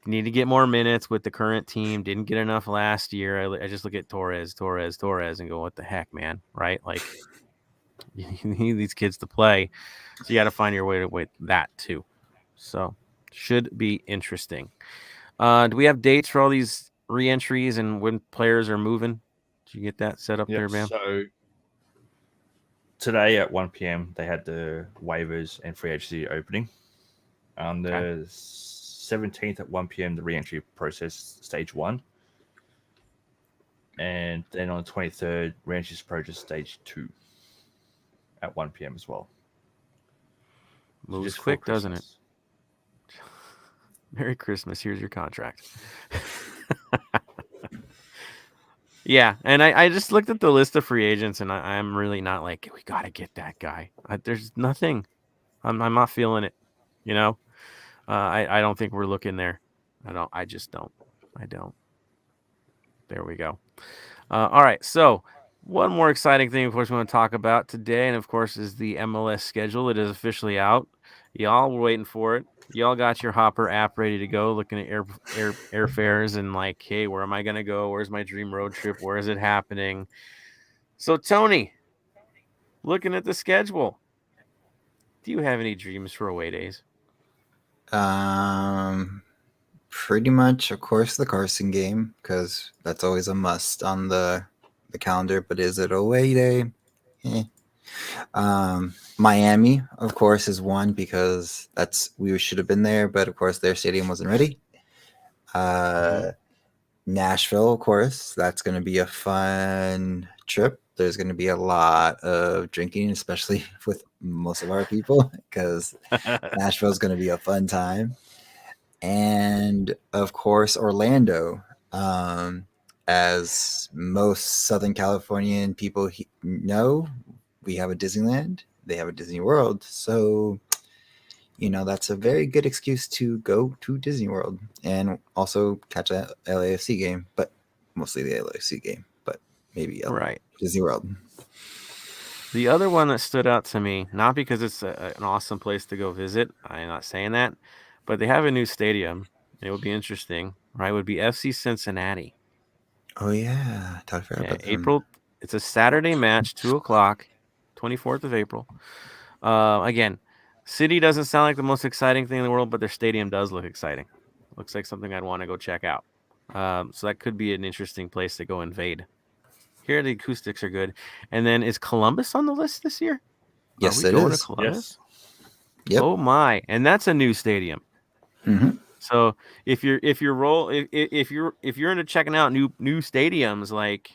need to get more minutes with the current team. Didn't get enough last year. I just look at Torres, and go, what the heck, man? Right? Like, you need these kids to play. So you got to find your way to with that too. So should be interesting. Do we have dates for all these re-entries and when players are moving? Did you get that set up there, man?
So today at 1 p.m. they had the waivers and free agency opening. On the 17th at 1 p.m. the re-entry process stage 1. And then on the 23rd, re-entry process stage 2 at 1 p.m. as well.
Moves just quick, doesn't it? Merry Christmas. Here's your contract. Yeah, and I just looked at the list of free agents, and I'm really not like, we got to get that guy. There's nothing. I'm not feeling it, I don't think we're looking there. I just don't. I don't. There we go. All right, so one more exciting thing, of course, we want to talk about today, and of course, is the MLS schedule. It is officially out. Y'all were waiting for it. Y'all got your Hopper app ready to go, looking at airfares and like, hey, where am I going to go? Where's my dream road trip? Where is it happening? So, Tony, looking at the schedule, do you have any dreams for away days?
Pretty much, of course, the Carson game, because that's always a must on the calendar. But is it away day? Miami, of course, is one because we should have been there, but of course their stadium wasn't ready. Nashville, of course, that's going to be a fun trip. There's going to be a lot of drinking, especially with most of our people, because Nashville is going to be a fun time. And of course, Orlando, as most Southern Californian people know, we have a Disneyland, they have a Disney World. So, that's a very good excuse to go to Disney World and also catch a LAFC game, but mostly the LAFC game, but maybe Disney World.
The other one that stood out to me, not because it's an awesome place to go visit, I'm not saying that, but they have a new stadium. It would be interesting, right? It would be FC Cincinnati.
Oh, yeah. Talk about
April. It's a Saturday match, 2:00, 24th of April. Again, city doesn't sound like the most exciting thing in the world, but their stadium does look exciting. Looks like something I'd want to go check out. So that could be an interesting place to go invade. Here, the acoustics are good. And then is Columbus on the list this year?
Yes, it is.
To Columbus?
Yes.
Yep.
Oh my! And that's a new stadium.
Mm-hmm.
So if you're into checking out new stadiums, like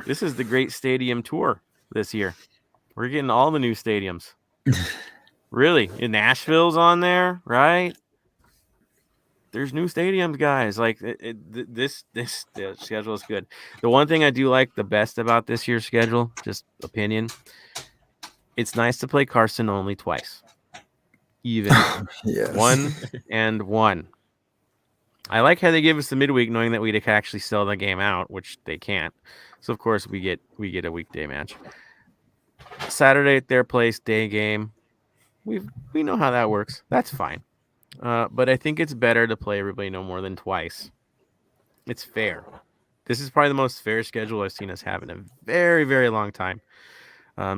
this is the great stadium tour this year. We're getting all the new stadiums. Really, Nashville's on there, right? There's new stadiums, guys. Like this the schedule is good. The one thing I do like the best about this year's schedule, just opinion, it's nice to play Carson only twice. Even
yes.
1 and 1. I like how they give us the midweek, knowing that we can actually sell the game out, which they can't. So of course we get a weekday match. Saturday at their place, day game. We know how that works. That's fine. But I think it's better to play everybody no more than twice. It's fair. This is probably the most fair schedule I've seen us have in a very, very long time.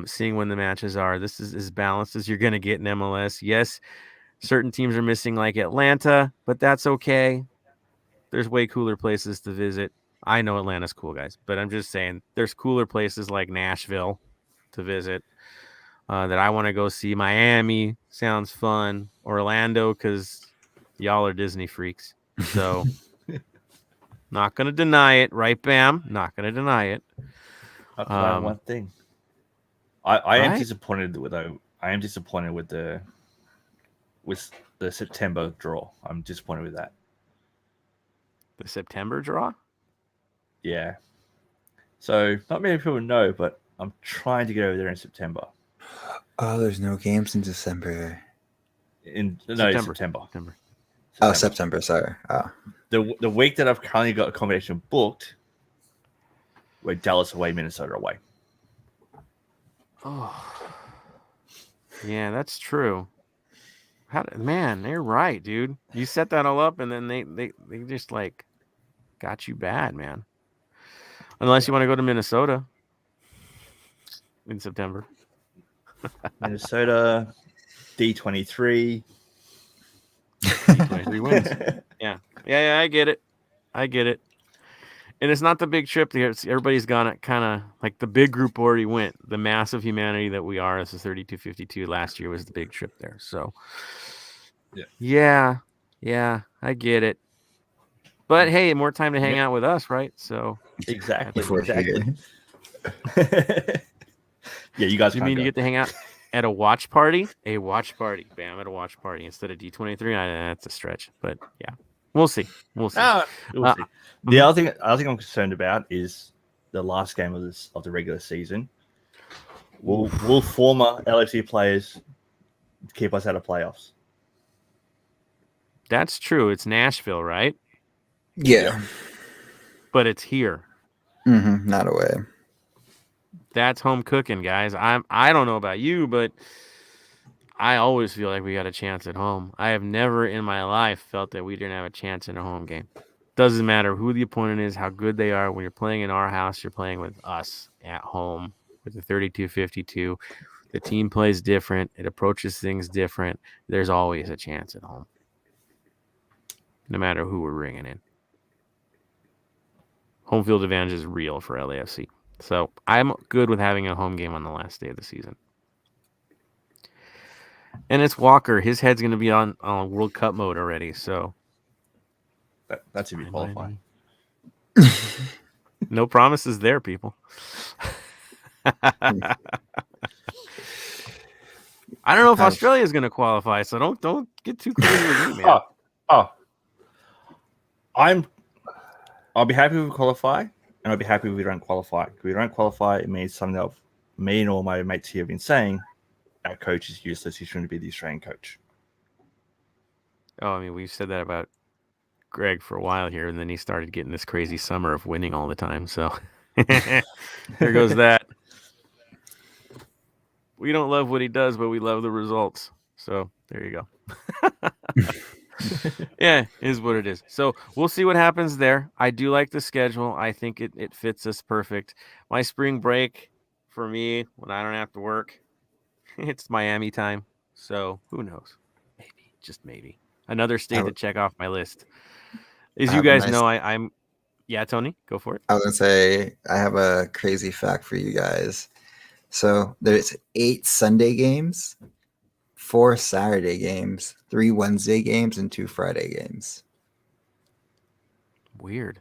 Seeing when the matches are. This is as balanced as you're going to get in MLS. Yes, certain teams are missing like Atlanta, but that's okay. There's way cooler places to visit. I know Atlanta's cool, guys, but I'm just saying there's cooler places like Nashville to visit that I want to go see. Miami sounds fun. Orlando, because y'all are Disney freaks. So not going to deny it, right, Bam? Not going to deny it.
I'll try one thing. I am disappointed with the September draw. I'm disappointed with that.
The September draw?
Yeah. So not many people know, but I'm trying to get over there in September.
Oh, there's no games in December.
September.
Oh, September. Sorry. Oh.
The week that I've currently got accommodation booked, we're Dallas away, Minnesota away.
Oh, yeah, that's true. Man, they're right, dude. You set that all up, and then they just like got you bad, man. Unless you want to go to Minnesota in September.
Minnesota, D23.
D23 wins. Yeah, I get it. And it's not the big trip. Everybody's gone kind of like the big group already went. The mass of humanity that we are as a 32-52 last year was the big trip there. So, yeah, I get it. But hey, more time to hang out with us, right? So
exactly. Yeah, you guys.
You mean you get to hang out at a watch party? A watch party, bam! At a watch party instead of D23. That's a stretch, but yeah, we'll see. We'll see.
The other thing I'm concerned about is the last game of the regular season. Will former LFC players keep us out of playoffs?
That's true. It's Nashville, right?
Yeah.
But it's here.
Not away.
That's home cooking, guys. I don't know about you, but I always feel like we got a chance at home. I have never in my life felt that we didn't have a chance in a home game. Doesn't matter who the opponent is, how good they are. When you're playing in our house, you're playing with us at home with the 32-52. The team plays different. It approaches things different. There's always a chance at home, no matter who we're bringing in. Home field advantage is real for LAFC. So I'm good with having a home game on the last day of the season. And it's Walker. His head's going to be on World Cup mode already. So
that's if you qualify.
No promises there, people. I don't know if Australia is going to qualify, so don't get too crazy with me, man.
I'll be happy if we qualify, and I'll be happy if we don't qualify. If we don't qualify, it means something that me and all my mates here have been saying. Our coach is useless. He shouldn't be the Australian coach.
Oh, I mean, we've said that about Greg for a while here, and then he started getting this crazy summer of winning all the time. So there goes that. We don't love what he does, but we love the results. So there you go. Yeah, is what it is. So we'll see what happens there. I do like the schedule. I think it fits us perfect. My spring break for me, when I don't have to work, it's Miami time. So who knows? Maybe, just maybe. Another state to check off my list. As you guys know, I'm... Yeah, Tony, go for it.
I was going to say, I have a crazy fact for you guys. So there's 8 Sunday games, 4 Saturday games, 3 Wednesday games, and 2 Friday games.
Weird.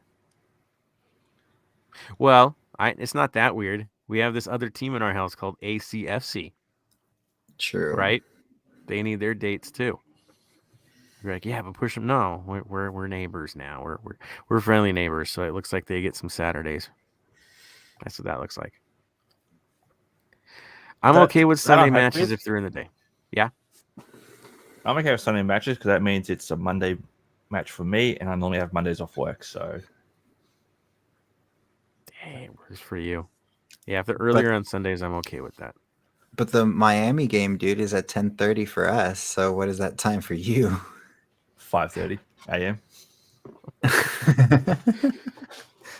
Well, it's not that weird. We have this other team in our house called ACFC.
True.
Right? They need their dates too. You're like, yeah, but push them. No, we're neighbors now. We're friendly neighbors, so it looks like they get some Saturdays. That's what that looks like. I'm okay with Sunday matches if they're in the day. Yeah.
I'm okay with Sunday matches because that means it's a Monday match for me, and I normally have Mondays off work. So,
hey, it works for you. Yeah, if they're earlier on Sundays, I'm okay with that.
But the Miami game, dude, is at 10:30 for us. So what is that time for you?
5:30 a.m.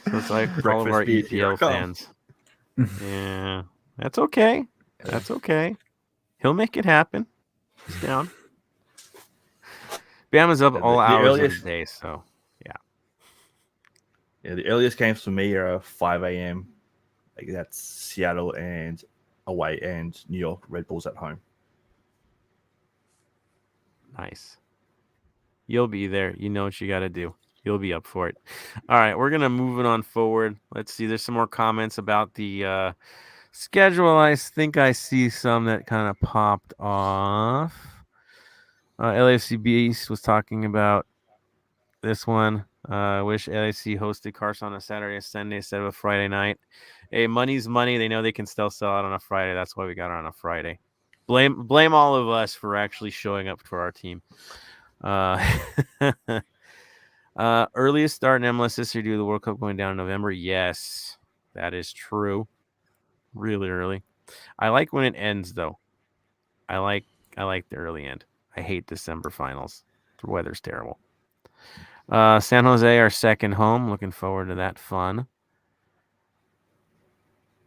So it's like for all of our EPL fans. Yeah, that's okay. That's okay. He'll make it happen. He's down. Bama's up all hours of the day, so yeah.
Yeah, the earliest games for me are 5 a.m. Like that's Seattle and away, and New York Red Bulls at home.
Nice. You'll be there. You know what you got to do. You'll be up for it. All right, we're gonna move it on forward. Let's see. There's some more comments about the schedule. I think I see some that kind of popped off. LAFC Beast was talking about this one. Wish LAC hosted Carson on a Saturday or Sunday instead of a Friday night. Hey, money's money. They know they can still sell out on a Friday. That's why we got it on a Friday. Blame all of us for actually showing up for our team. Earliest start in MLS history due to the World Cup going down in November. Yes, that is true. Really early. I like when it ends though. I like the early end. I hate December finals. The weather's terrible. San Jose, our second home. Looking forward to that fun.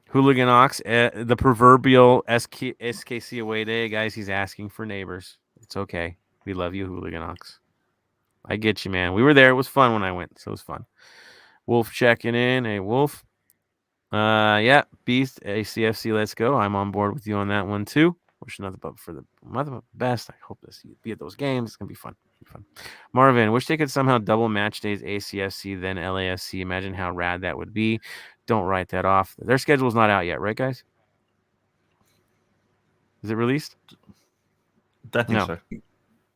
Hooligan Ox, the proverbial SKC away day, guys. He's asking for neighbors. It's okay. We love you, Hooligan Ox. I get you, man. We were there. It was fun when I went, so it was fun. Wolf checking in. Hey, Wolf. Yeah, Beast, ACFC, let's go. I'm on board with you on that one too. Wish nothing but the best. I hope to see you be at those games. It's gonna be fun. Marvin, wish they could somehow double match days ACFC then LAFC. Imagine how rad that would be. Don't write that off. Their schedule's not out yet, right, guys? Is it released?
I think so.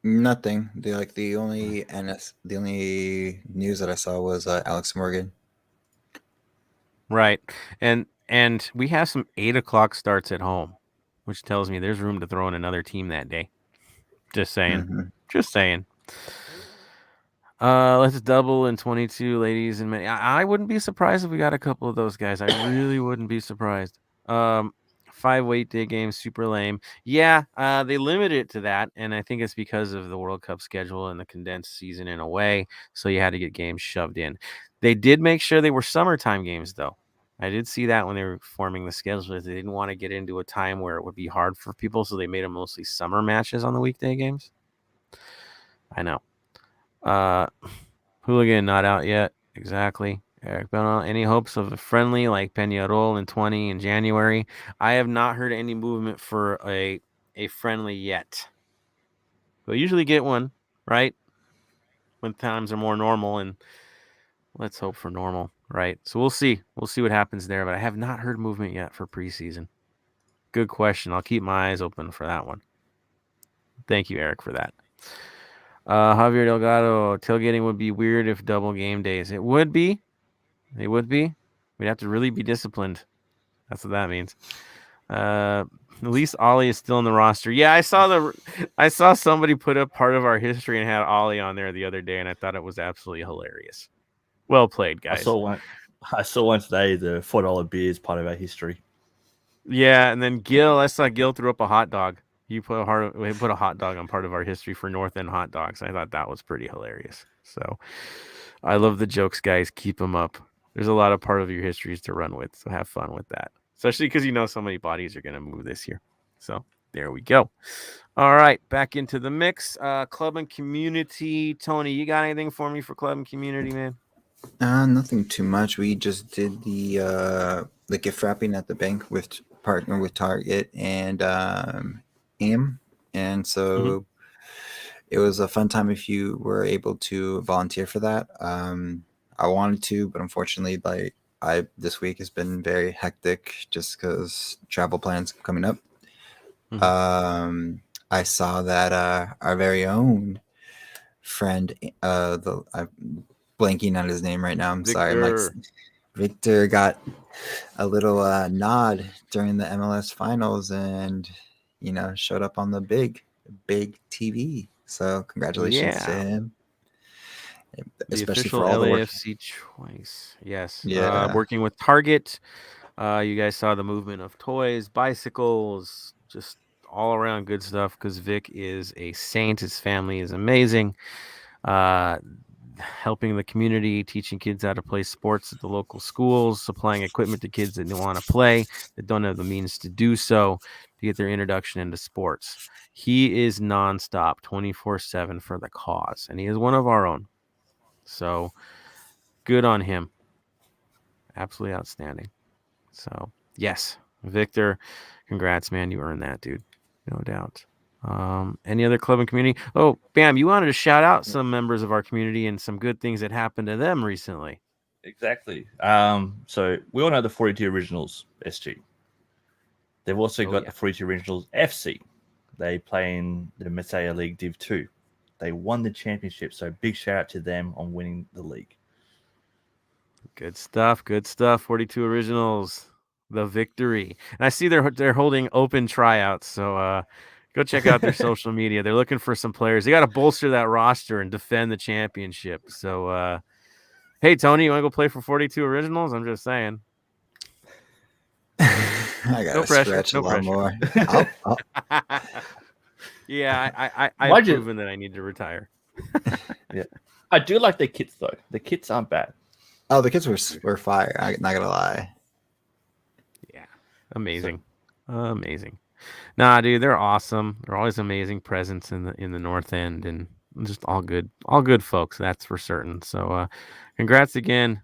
Nothing. The only news that I saw was Alex Morgan.
Right, and we have some 8:00 starts at home, which tells me there's room to throw in another team that day. Just saying.
Mm-hmm.
Just saying. Let's double in 22, ladies and men. I wouldn't be surprised if we got a couple of those guys. I really wouldn't be surprised. 5 weight day games, super lame. Yeah, they limited it to that, and I think it's because of the World Cup schedule and the condensed season in a way, so you had to get games shoved in. They did make sure they were summertime games, though. I did see that when they were forming the schedule. They didn't want to get into a time where it would be hard for people, so they made them mostly summer matches on the weekday games. I know. Hooligan not out yet. Exactly. Eric Bennell, any hopes of a friendly like Peñarol in 20 in January? I have not heard any movement for a friendly yet. We'll usually get one, right? When times are more normal, and let's hope for normal, right? So we'll see. We'll see what happens there, but I have not heard movement yet for preseason. Good question. I'll keep my eyes open for that one. Thank you, Eric, for that. Javier Delgado, tailgating would be weird if double game days. It would be. It would be. We'd have to really be disciplined. That's what that means. At least Ollie is still in the roster. Yeah, I saw somebody put up part of our history and had Ollie on there the other day, and I thought it was absolutely hilarious. Well played, guys.
I saw one today. The $4 beer is part of our history.
Yeah, and then I saw Gil threw up a hot dog. We put a hot dog on part of our history for North End hot dogs. I thought that was pretty hilarious. So I love the jokes, guys. Keep them up. There's a lot of part of your histories to run with, so have fun with that. Especially because so many bodies are going to move this year. So there we go. All right, back into the mix. Club and community. Tony, you got anything for me for club and community, man?
Nothing too much. We just did the gift wrapping at the bank with partner with Target and AIM, and so it was a fun time if you were able to volunteer for that. I wanted to, but unfortunately, this week has been very hectic just because travel plans coming up. I saw that our very own friend, I'm blanking on his name right now. I'm sorry. Victor got a little nod during the MLS finals and, showed up on the big TV. So congratulations to him.
Especially for all LAFC choice. Yes.
Yeah.
Working with Target. You guys saw the movement of toys, bicycles, just all around good stuff because Vic is a saint. His family is amazing. Helping the community, teaching kids how to play sports at the local schools, supplying equipment to kids that want to play, that don't have the means to do so, to get their introduction into sports. He is nonstop, 24/7 for the cause, and he is one of our own. So good on him. Absolutely outstanding. So yes, Victor, congrats, man. You earned that, dude. No doubt. Any other club and community? Oh, Bam, you wanted to shout out some members of our community and some good things that happened to them recently.
Exactly. So we all know the 42 Originals SG. They've also got the 42 Originals FC. They play in the Messiah League Div 2. They won the championship, so big shout out to them on winning the league.
Good stuff. Good stuff. 42 Originals, the victory. And I see they're holding open tryouts, so go check out their social media. They're looking for some players. They got to bolster that roster and defend the championship. So, hey, Tony, you want to go play for 42 Originals? I'm just saying.
I gotta stretch a lot more.
Yeah, I've proven that I need to retire.
Yeah, I do like the kits though. The kits aren't bad.
Oh, the kids were fire. I'm not gonna lie.
Yeah, amazing, amazing. Nah, dude, they're awesome. They're always amazing presence in the North End, and just all good folks. That's for certain. So, congrats again.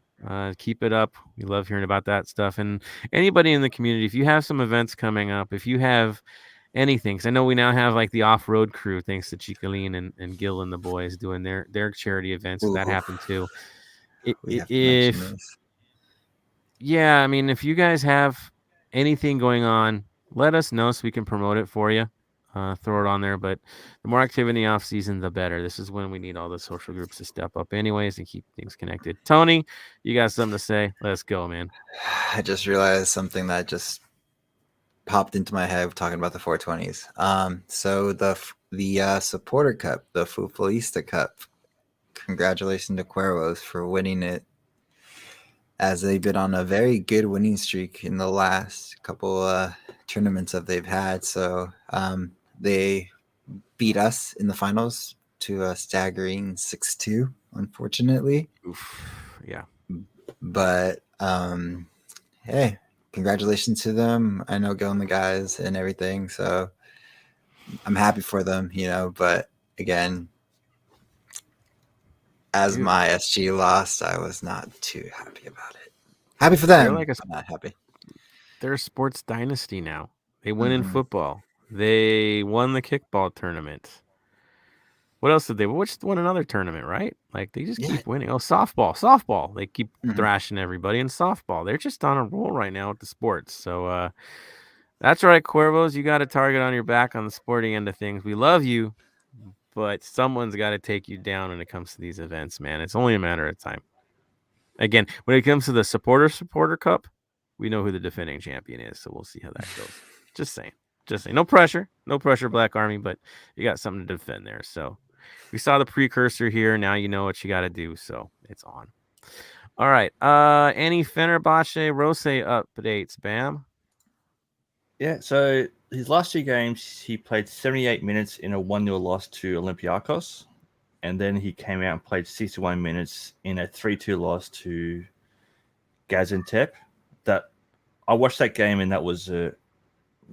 Keep it up. We love hearing about that stuff. And anybody in the community, if you have some events coming up, if you have anything, because I know we now have like the off-road crew, thanks to Chicaline and Gil and the boys doing their charity events. So that happened too. Yeah, I mean, if you guys have anything going on, let us know so we can promote it for you. Throw it on there. But the more activity off season, the better. This is when we need all the social groups to step up anyways and keep things connected. Tony, you got something to say? Let's go, man.
I just realized something that just popped into my head talking about the 420s. So the supporter cup, the Futbolista Cup, congratulations to Cuervos for winning it, as they've been on a very good winning streak in the last couple tournaments that they've had. So they beat us in the finals to a staggering 6-2, unfortunately.
Oof, yeah.
But hey, congratulations to them. I know Gil and the guys and everything, so I'm happy for them, but again, as my SG lost, I was not too happy about it. Happy for them, I'm not happy.
They're a sports dynasty now. They win in football. They won the kickball tournament. What else did they? Which won another tournament, right? Like they just keep winning. Oh, softball. They keep thrashing everybody in softball. They're just on a roll right now with the sports. So that's right, Cuervos. You got a target on your back on the sporting end of things. We love you, but someone's got to take you down when it comes to these events, man. It's only a matter of time. Again, when it comes to the supporter cup, we know who the defending champion is, so we'll see how that goes. Just saying. No pressure, Black Army, but you got something to defend there. So we saw the precursor here. Now you know what you got to do. So it's on. All right. Any Fenerbahce Rose updates, Bam?
Yeah. So his last two games, he played 78 minutes in a 1-0 loss to Olympiacos. And then he came out and played 61 minutes in a 3-2 loss to Gaziantep. That I watched that game, and that was a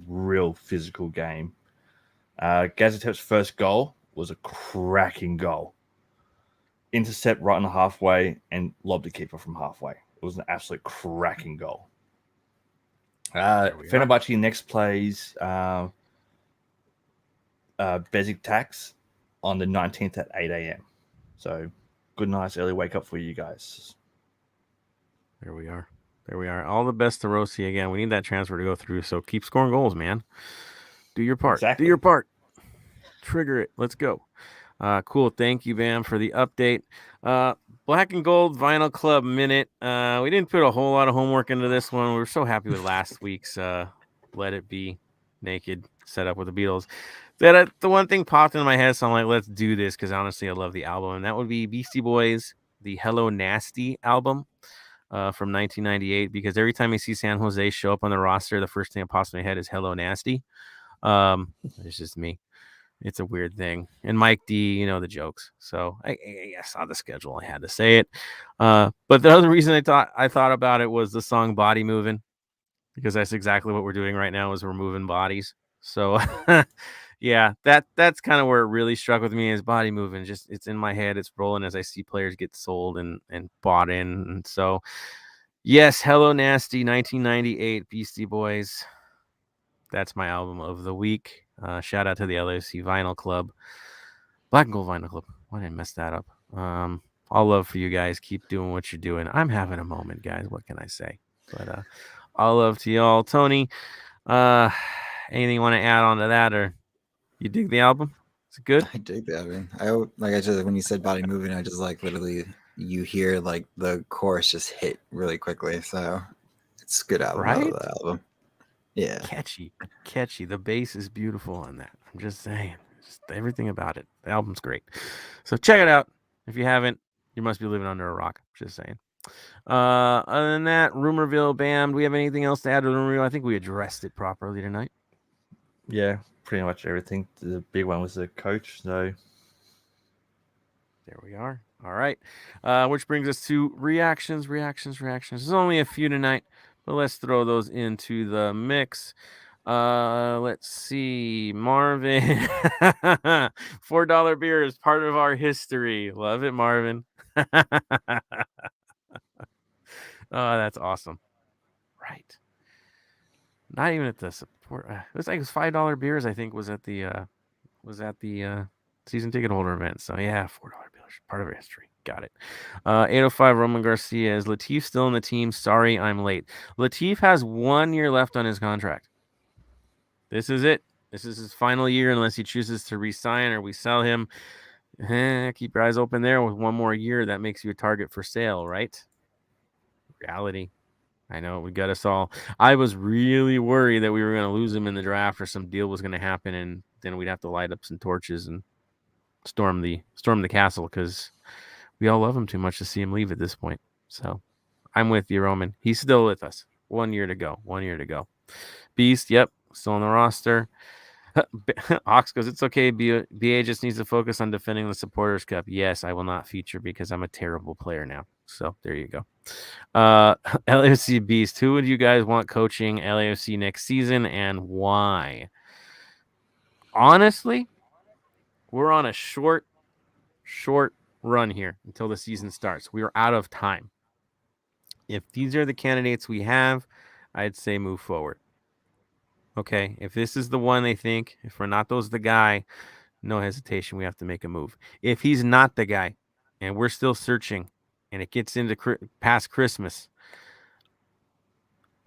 real physical game. Gaziantep's first goal was a cracking goal. Intercept right on the halfway and lobbed the keeper from halfway. It was an absolute cracking goal. Fenerbahce next plays Besiktas on the 19th at 8 a.m. So good, nice early wake up for you guys.
There we are. All the best to Rossi again. We need that transfer to go through, so keep scoring goals, man. Do your part.
Exactly.
Do your part. Trigger it. Let's go. Cool. Thank you, Bam, for the update. Black and Gold Vinyl Club Minute. We didn't put a whole lot of homework into this one. We were so happy with last week's Let It Be Naked setup with the Beatles. That the one thing popped into my head, so I'm like, let's do this, because honestly, I love the album. And that would be Beastie Boys, the Hello Nasty album. From 1998, because every time you see San Jose show up on the roster, the first thing that pops in my head is Hello Nasty. It's just me. It's a weird thing. And Mike D, the jokes. So I saw the schedule. I had to say it. But the other reason I thought about it was the song Body Moving, because that's exactly what we're doing right now, is we're moving bodies. So yeah, that's kind of where it really struck with me, is Body Moving. Just it's in my head, it's rolling as I see players get sold and bought in. And so yes, Hello Nasty 1998 Beastie Boys. That's my album of the week. Shout out to the LAFC Vinyl Club. Black and Gold Vinyl Club. Why did I mess that up? All love for you guys. Keep doing what you're doing. I'm having a moment, guys. What can I say? But all love to y'all. Tony, anything you want to add on to that, or you dig the album? It's good.
I dig that. I mean, like I said, when you said body moving, I just like literally you hear like the chorus just hit really quickly. So it's a good album. I
Right?
love that album. Yeah.
Catchy. The bass is beautiful on that. I'm just saying. Just everything about it. The album's great. So check it out. If you haven't, you must be living under a rock. Just saying. Other than that, Rumorville, bam. Do we have anything else to add to Rumorville? I think we addressed it properly tonight.
Yeah, pretty much everything. The big one was the coach. So
there we are. All right. Which brings us to reactions. There's only a few tonight, but let's throw those into the mix. Let's see. Marvin. $4 beer is part of our history. Love it, Marvin. Oh, that's awesome. Right. Not even at the support. It was $5 beers, I think, was at the season ticket holder event. So yeah, $4 beers, part of our history. Got it. 805 Roman Garcia. Is Latif still in the team? Sorry, I'm late. Latif has 1 year left on his contract. This is it. This is his final year unless he chooses to re-sign or we sell him. Keep your eyes open there. With 1 more year, that makes you a target for sale, right? Reality. I know, we got us all. I was really worried that we were going to lose him in the draft or some deal was going to happen, and then we'd have to light up some torches and storm the castle because we all love him too much to see him leave at this point. So I'm with you, Roman. He's still with us. 1 year to go. Beast, yep, still on the roster. Ox goes, it's okay. BA just needs to focus on defending the Supporters Cup. Yes, I will not feature because I'm a terrible player now. So there you go. LAFC Beast, who would you guys want coaching LAFC next season and why? Honestly, we're on a short run here until the season starts. We are out of time. If these are the candidates we have, I'd say move forward. Okay, if this is the one they think, if Renato's the guy, no hesitation, we have to make a move. If he's not the guy and we're still searching and it gets into past Christmas,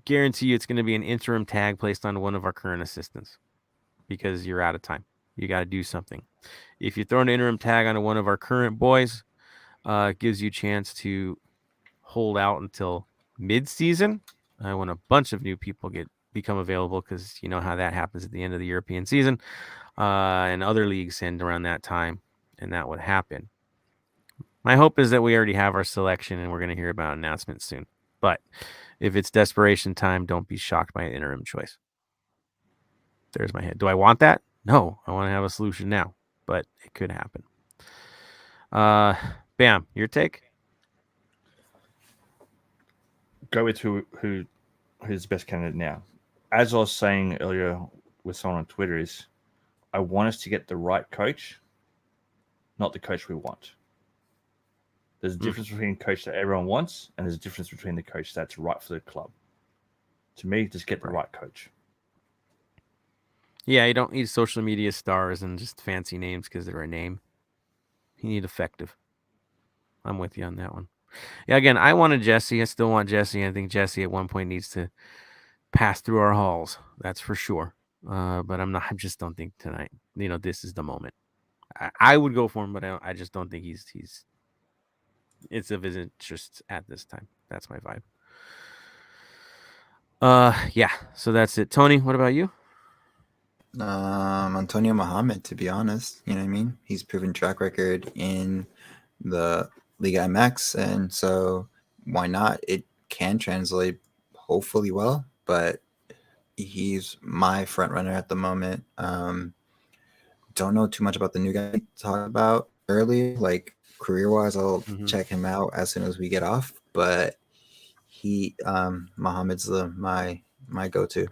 guarantee you it's going to be an interim tag placed on one of our current assistants because you're out of time. You got to do something. If you throw an interim tag on one of our current boys, it gives you a chance to hold out until mid-season when a bunch of new people become available, because you know how that happens at the end of the European season, and other leagues end around that time, and that would happen. My hope is that we already have our selection and we're going to hear about announcements soon. But if it's desperation time, don't be shocked by an interim choice. There's my head. Do I want that? No, I want to have a solution now, but it could happen. Bam, your take?
Go with who's the best candidate now. As I was saying earlier with someone on Twitter, is I want us to get the right coach, not the coach we want. There's a difference between coach that everyone wants, and there's a difference between the coach that's right for the club. To me, just get the right coach.
Yeah, you don't need social media stars and just fancy names because they're a name. You need effective. I'm with you on that one. Yeah, again, I wanted Jesse. I still want Jesse. I think Jesse at one point needs to pass through our halls. That's for sure. But I just don't think tonight, this is the moment. I would go for him, but I just don't think it's of his interest at this time. That's my vibe. Yeah, so that's it. Tony, what about you?
Antonio Mohamed, to be honest. You know what I mean? He's proven track record in the Liga MX, and so why not? It can translate hopefully well, but he's my front runner at the moment. Don't know too much about the new guy to talk about early, like career-wise. I'll check him out as soon as we get off, but Mohamed's my go-to.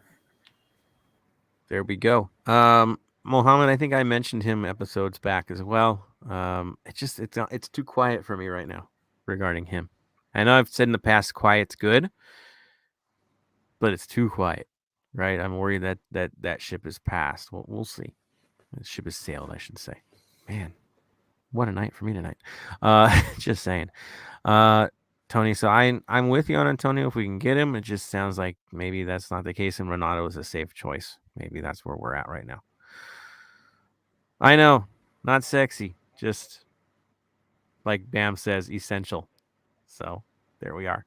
There we go. Mohammed, I think I mentioned him episodes back as well. It's too quiet for me right now regarding him. I know I've said in the past quiet's good, but it's too quiet, right? I'm worried that ship is passed. Well, we'll see. The ship has sailed, I should say. Man, what a night for me tonight. Just saying. Tony, so I'm with you on Antonio if we can get him. It just sounds like maybe that's not the case, and Renato is a safe choice. Maybe that's where we're at right now. I know. Not sexy, just like Bam says, essential. So there we are.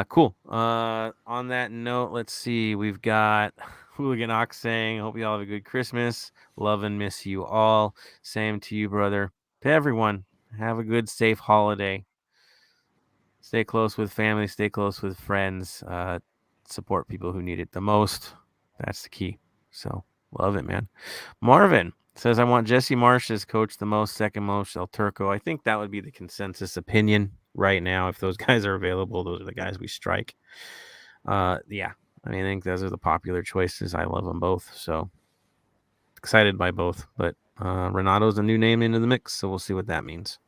Cool. On that note, let's see. We've got Hooligan Ox saying, hope you all have a good Christmas. Love and miss you all. Same to you, brother. To everyone, have a good, safe holiday. Stay close with family. Stay close with friends. Support people who need it the most. That's the key. So love it, man. Marvin says, I want Jesse Marsh as coach the most, second most, El Turco. I think that would be the consensus opinion right now. If those guys are available, those are the guys we strike. Yeah, I mean, I think those are the popular choices. I love them both. So excited by both. But Renato's a new name into the mix, so we'll see what that means.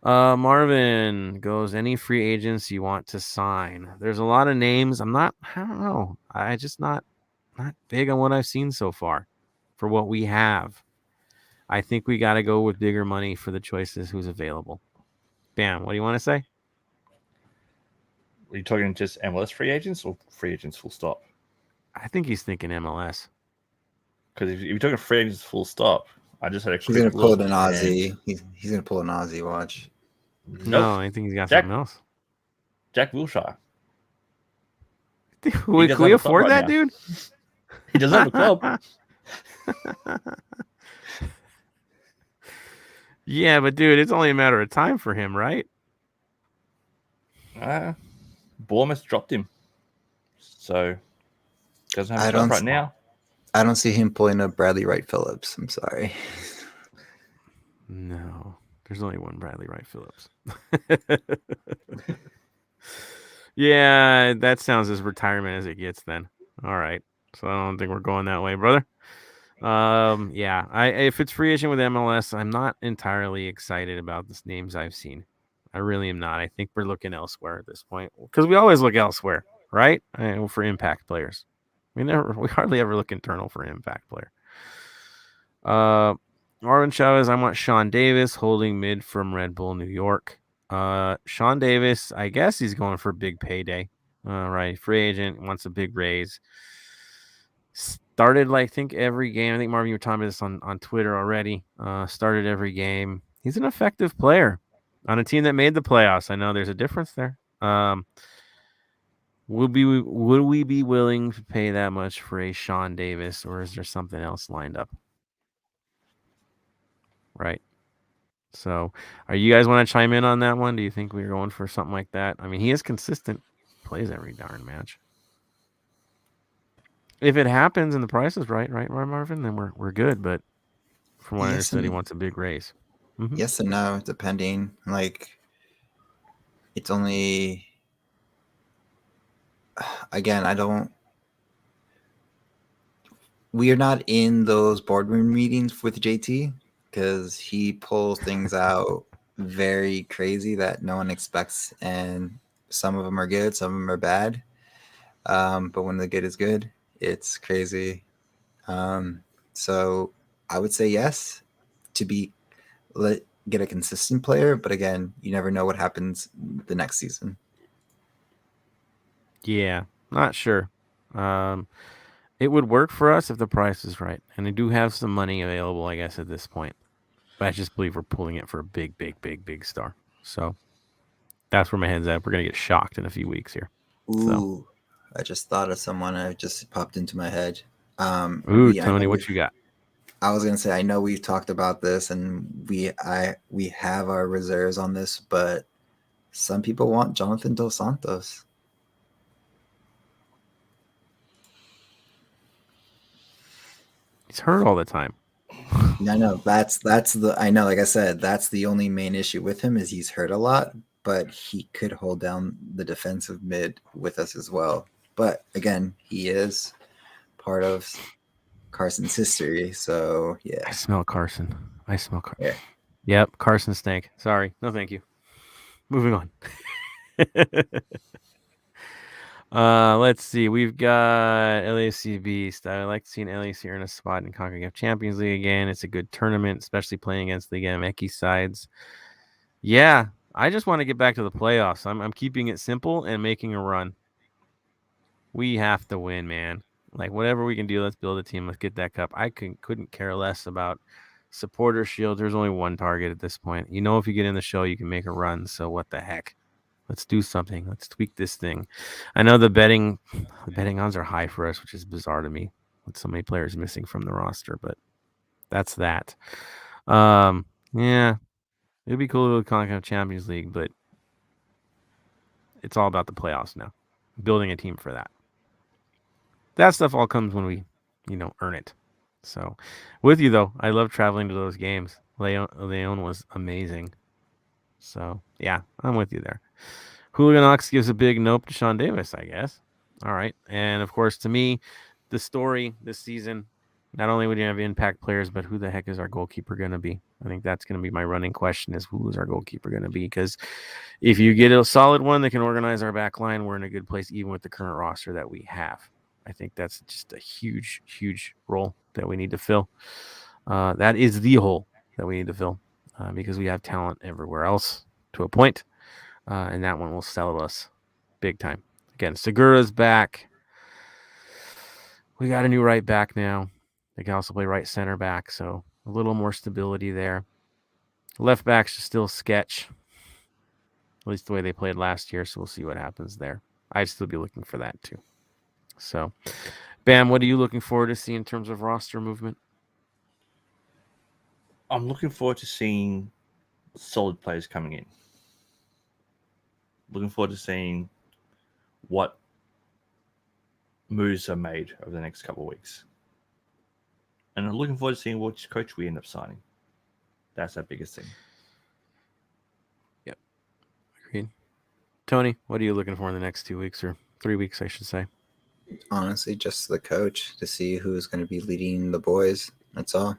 Marvin goes, any free agents you want to sign? There's a lot of names. I don't know. I just not big on what I've seen so far for what we have. I think we got to go with bigger money for the choices who's available. Bam, what do you want to say?
Are you talking just MLS free agents or free agents full stop?
I think he's thinking MLS.
Because if you're talking free agents full stop, I just had a quick
He's gonna pull
look
an
and-
Aussie. He's gonna pull an Aussie. Watch.
No, I think he's got
Jack-
something else.
Jack Wilshere.
Can
doesn't
we
have a club
afford
right
that,
now.
dude?
He doesn't have a club.
Yeah, but dude, it's only a matter of time for him, right?
Bournemouth dropped him. So doesn't have
I
a club
don't
right
s-
now.
I don't see him pulling up Bradley Wright Phillips. I'm sorry.
No, there's only one Bradley Wright Phillips. Yeah, that sounds as retirement as it gets then. All right. So I don't think we're going that way, brother. Yeah, if it's free agent with MLS, I'm not entirely excited about the names I've seen. I really am not. I think we're looking elsewhere at this point because we always look elsewhere, right? For impact players. We hardly ever look internal for an impact player. Marvin Chavez, I want Sean Davis holding mid from Red Bull New York. Sean Davis, I guess he's going for a big payday. Right, free agent, wants a big raise. Started, I think, every game. I think, Marvin, you were talking about this on Twitter already. Started every game. He's an effective player on a team that made the playoffs. I know there's a difference there. Would we be willing to pay that much for a Sean Davis, or is there something else lined up? Right. So, are you guys want to chime in on that one? Do you think we're going for something like that? I mean, he is consistent, plays every darn match. If it happens and the price is right, Marvin, then we're good. But from what I understood, he wants a big raise. Mm-hmm.
Yes and no, depending. It's only. Again, we are not in those boardroom meetings with JT because he pulls things out very crazy that no one expects, and some of them are good, some of them are bad. But when the good is good, it's crazy. So I would say yes to get a consistent player, but again, you never know what happens the next season.
Yeah, not sure. It would work for us if the price is right, and I do have some money available, I guess, at this point. But I just believe we're pulling it for a big star. So that's where my head's at. We're gonna get shocked in a few weeks here.
Ooh, I just thought of someone. It just popped into my head.
Tony, what you got?
I was gonna say, I know we've talked about this, and we have our reserves on this, but some people want Jonathan Dos Santos.
He's hurt all the time.
No, that's the. I know, like I said, that's the only main issue with him is he's hurt a lot, but he could hold down the defensive mid with us as well. But again, he is part of Carson's history, so yeah.
I smell Carson.
Yeah.
Yep, Carson stank. Sorry, no, thank you. Moving on. Let's see. We've got LAFC Beast. I like seeing LAFC earn a spot in CONCACAF Champions League again. It's a good tournament, especially playing against the Gamecki sides. Yeah, I just want to get back to the playoffs. I'm keeping it simple and making a run. We have to win, man. Whatever we can do, let's build a team. Let's get that cup. I couldn't care less about Supporter Shield, there's only one target at this point. You know, if you get in the show, you can make a run. So what the heck? Let's do something. Let's tweak this thing. I know the betting odds are high for us, which is bizarre to me with so many players missing from the roster, but that's that. Yeah, it'd be cool to do CONCACAF Champions League, but it's all about the playoffs now. Building a team for that. That stuff all comes when we, earn it. So, with you though, I love traveling to those games. Leon was amazing. So, yeah, I'm with you there. Hooligan Ox gives a big nope to Sean Davis, I guess. All right. And, of course, to me, the story this season, not only would you have impact players, but who the heck is our goalkeeper going to be? I think that's going to be my running question is who is our goalkeeper going to be? Because if you get a solid one that can organize our back line, we're in a good place even with the current roster that we have. I think that's just a huge, huge role that we need to fill. That is the hole that we need to fill because we have talent everywhere else to a point. And that one will sell us big time. Again, Segura's back. We got a new right back now. They can also play right center back, so a little more stability there. Left back's still sketch, at least the way they played last year, so we'll see what happens there. I'd still be looking for that too. So, Bam, what are you looking forward to see in terms of roster movement?
I'm looking forward to seeing solid players coming in. Looking forward to seeing what moves are made over the next couple of weeks. And I'm looking forward to seeing which coach we end up signing. That's our biggest thing.
Yep. Agreed. Tony, what are you looking for in the next 2 weeks or 3 weeks, I should say?
Honestly, just the coach to see who's going to be leading the boys. That's all.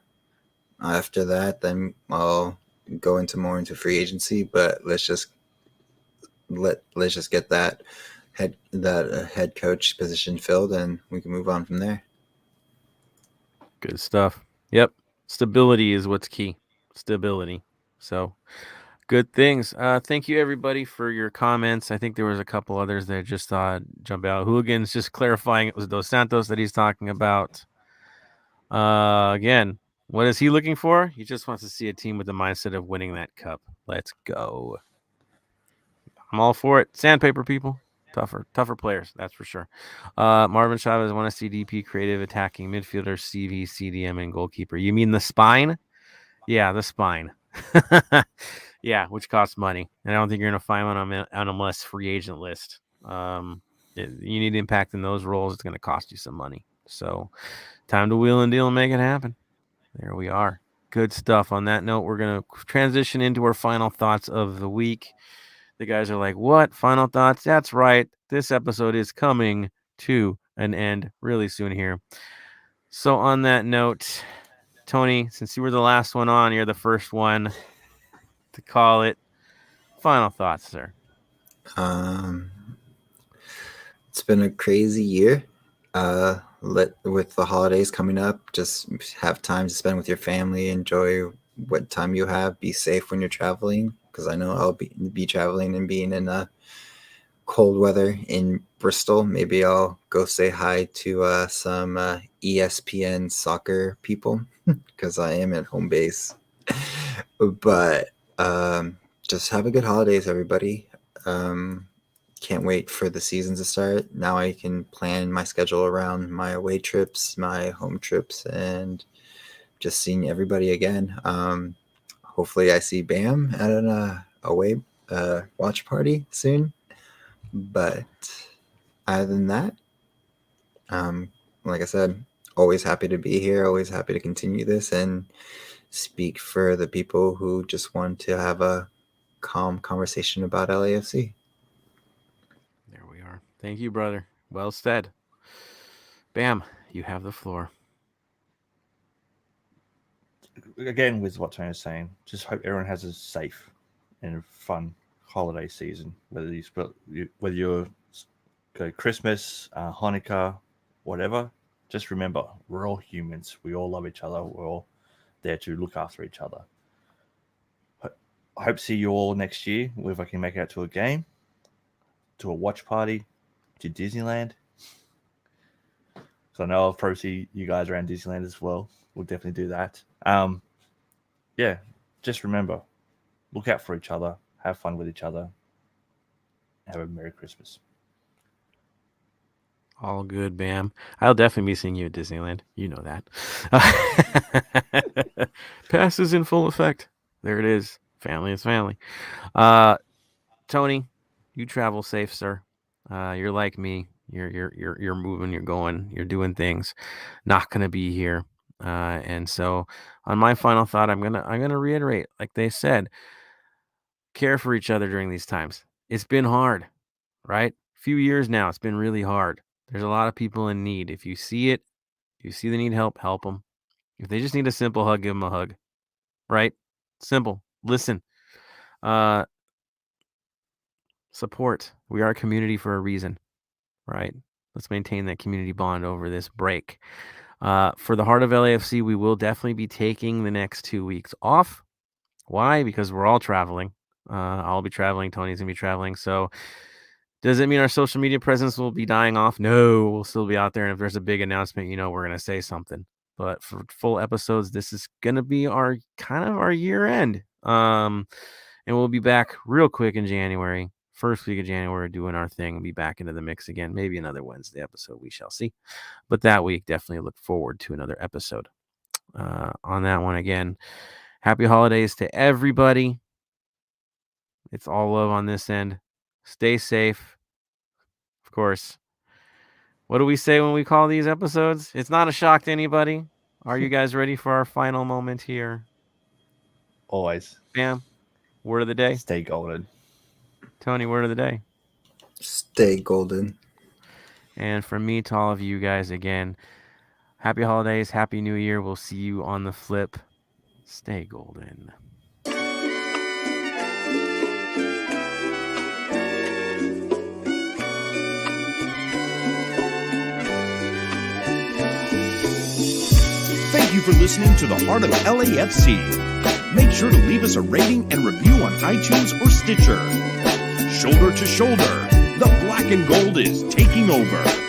After that, then I'll go into free agency, but let's just get that head coach position filled, and we can move on from there.
Good stuff. Yep. Stability is what's key. Stability. So good things. Thank you everybody for your comments. I think there was a couple others that just jump out. Hooligans just clarifying it was Dos Santos that he's talking about. Again, what is he looking for? He just wants to see a team with the mindset of winning that cup. Let's go. I'm all for it. Sandpaper people. Tougher players, that's for sure. Marvin Chavez want to see DP, creative attacking midfielder, CV, CDM, and goalkeeper. You mean the spine? Yeah, the spine. Yeah, which costs money. And I don't think you're going to find one on MLS free agent list. You need impact in those roles. It's going to cost you some money. So time to wheel and deal and make it happen. There we are. Good stuff. On that note, we're going to transition into our final thoughts of the week. The guys are like, what? Final thoughts? That's right. This episode is coming to an end really soon here. So on that note, Tony, since you were the last one on, you're the first one to call it. Final thoughts, sir.
It's been a crazy year. With the holidays coming up, just have time to spend with your family. Enjoy what time you have. Be safe when you're traveling, because I know I'll be traveling and being in cold weather in Bristol. Maybe I'll go say hi to some ESPN soccer people because I am at home base. But just have a good holidays, everybody. Can't wait for the season to start. Now I can plan my schedule around my away trips, my home trips, and just seeing everybody again. Hopefully I see Bam at an away watch party soon. But other than that, like I said, always happy to be here, always happy to continue this and speak for the people who just want to have a calm conversation about LAFC.
There we are. Thank you, brother. Well said. Bam, you have the floor.
Again, with what Tony's saying, just hope everyone has a safe and fun holiday season. Whether you're go Christmas, Hanukkah, whatever, just remember we're all humans. We all love each other. We're all there to look after each other. I hope to see you all next year. If I can make it out to a game, to a watch party, to Disneyland. So I know I'll probably see you guys around Disneyland as well. We'll definitely do that. yeah, just remember, look out for each other, have fun with each other, have a Merry Christmas.
All good, Bam. I'll definitely be seeing you at Disneyland. You know that. Pass is in full effect. There it is. Family is family. Tony, you travel safe, sir. You're like me. You're moving. You're going. You're doing things. Not gonna be here. And so, on my final thought, I'm gonna reiterate, like they said, care for each other during these times. It's been hard, right? A few years now, it's been really hard. There's a lot of people in need. If you see it, you see they need help them. If they just need a simple hug, give them a hug, right? Simple. Listen. Support. We are a community for a reason, right? Let's maintain that community bond over this break. For the Heart of LAFC, we will definitely be taking the next 2 weeks off. Why? Because we're all traveling. I'll be traveling. Tony's going to be traveling. So does it mean our social media presence will be dying off? No, we'll still be out there. And if there's a big announcement, we're going to say something. But for full episodes, this is going to be our year end. And we'll be back real quick in January. First week of January, doing our thing. We'll be back into the mix again. Maybe another Wednesday episode. We shall see. But that week, definitely look forward to another episode. On that one again, happy holidays to everybody. It's all love on this end. Stay safe. Of course. What do we say when we call these episodes? It's not a shock to anybody. Are you guys ready for our final moment here?
Always.
Bam. Word of the day.
Stay golden.
Tony, word of the day.
Stay golden.
And from me to all of you guys again, happy holidays, happy new year. We'll see you on the flip. Stay golden.
Thank you for listening to the Heart of LAFC. Make sure to leave us a rating and review on iTunes or Stitcher. Shoulder to shoulder, the black and gold is taking over.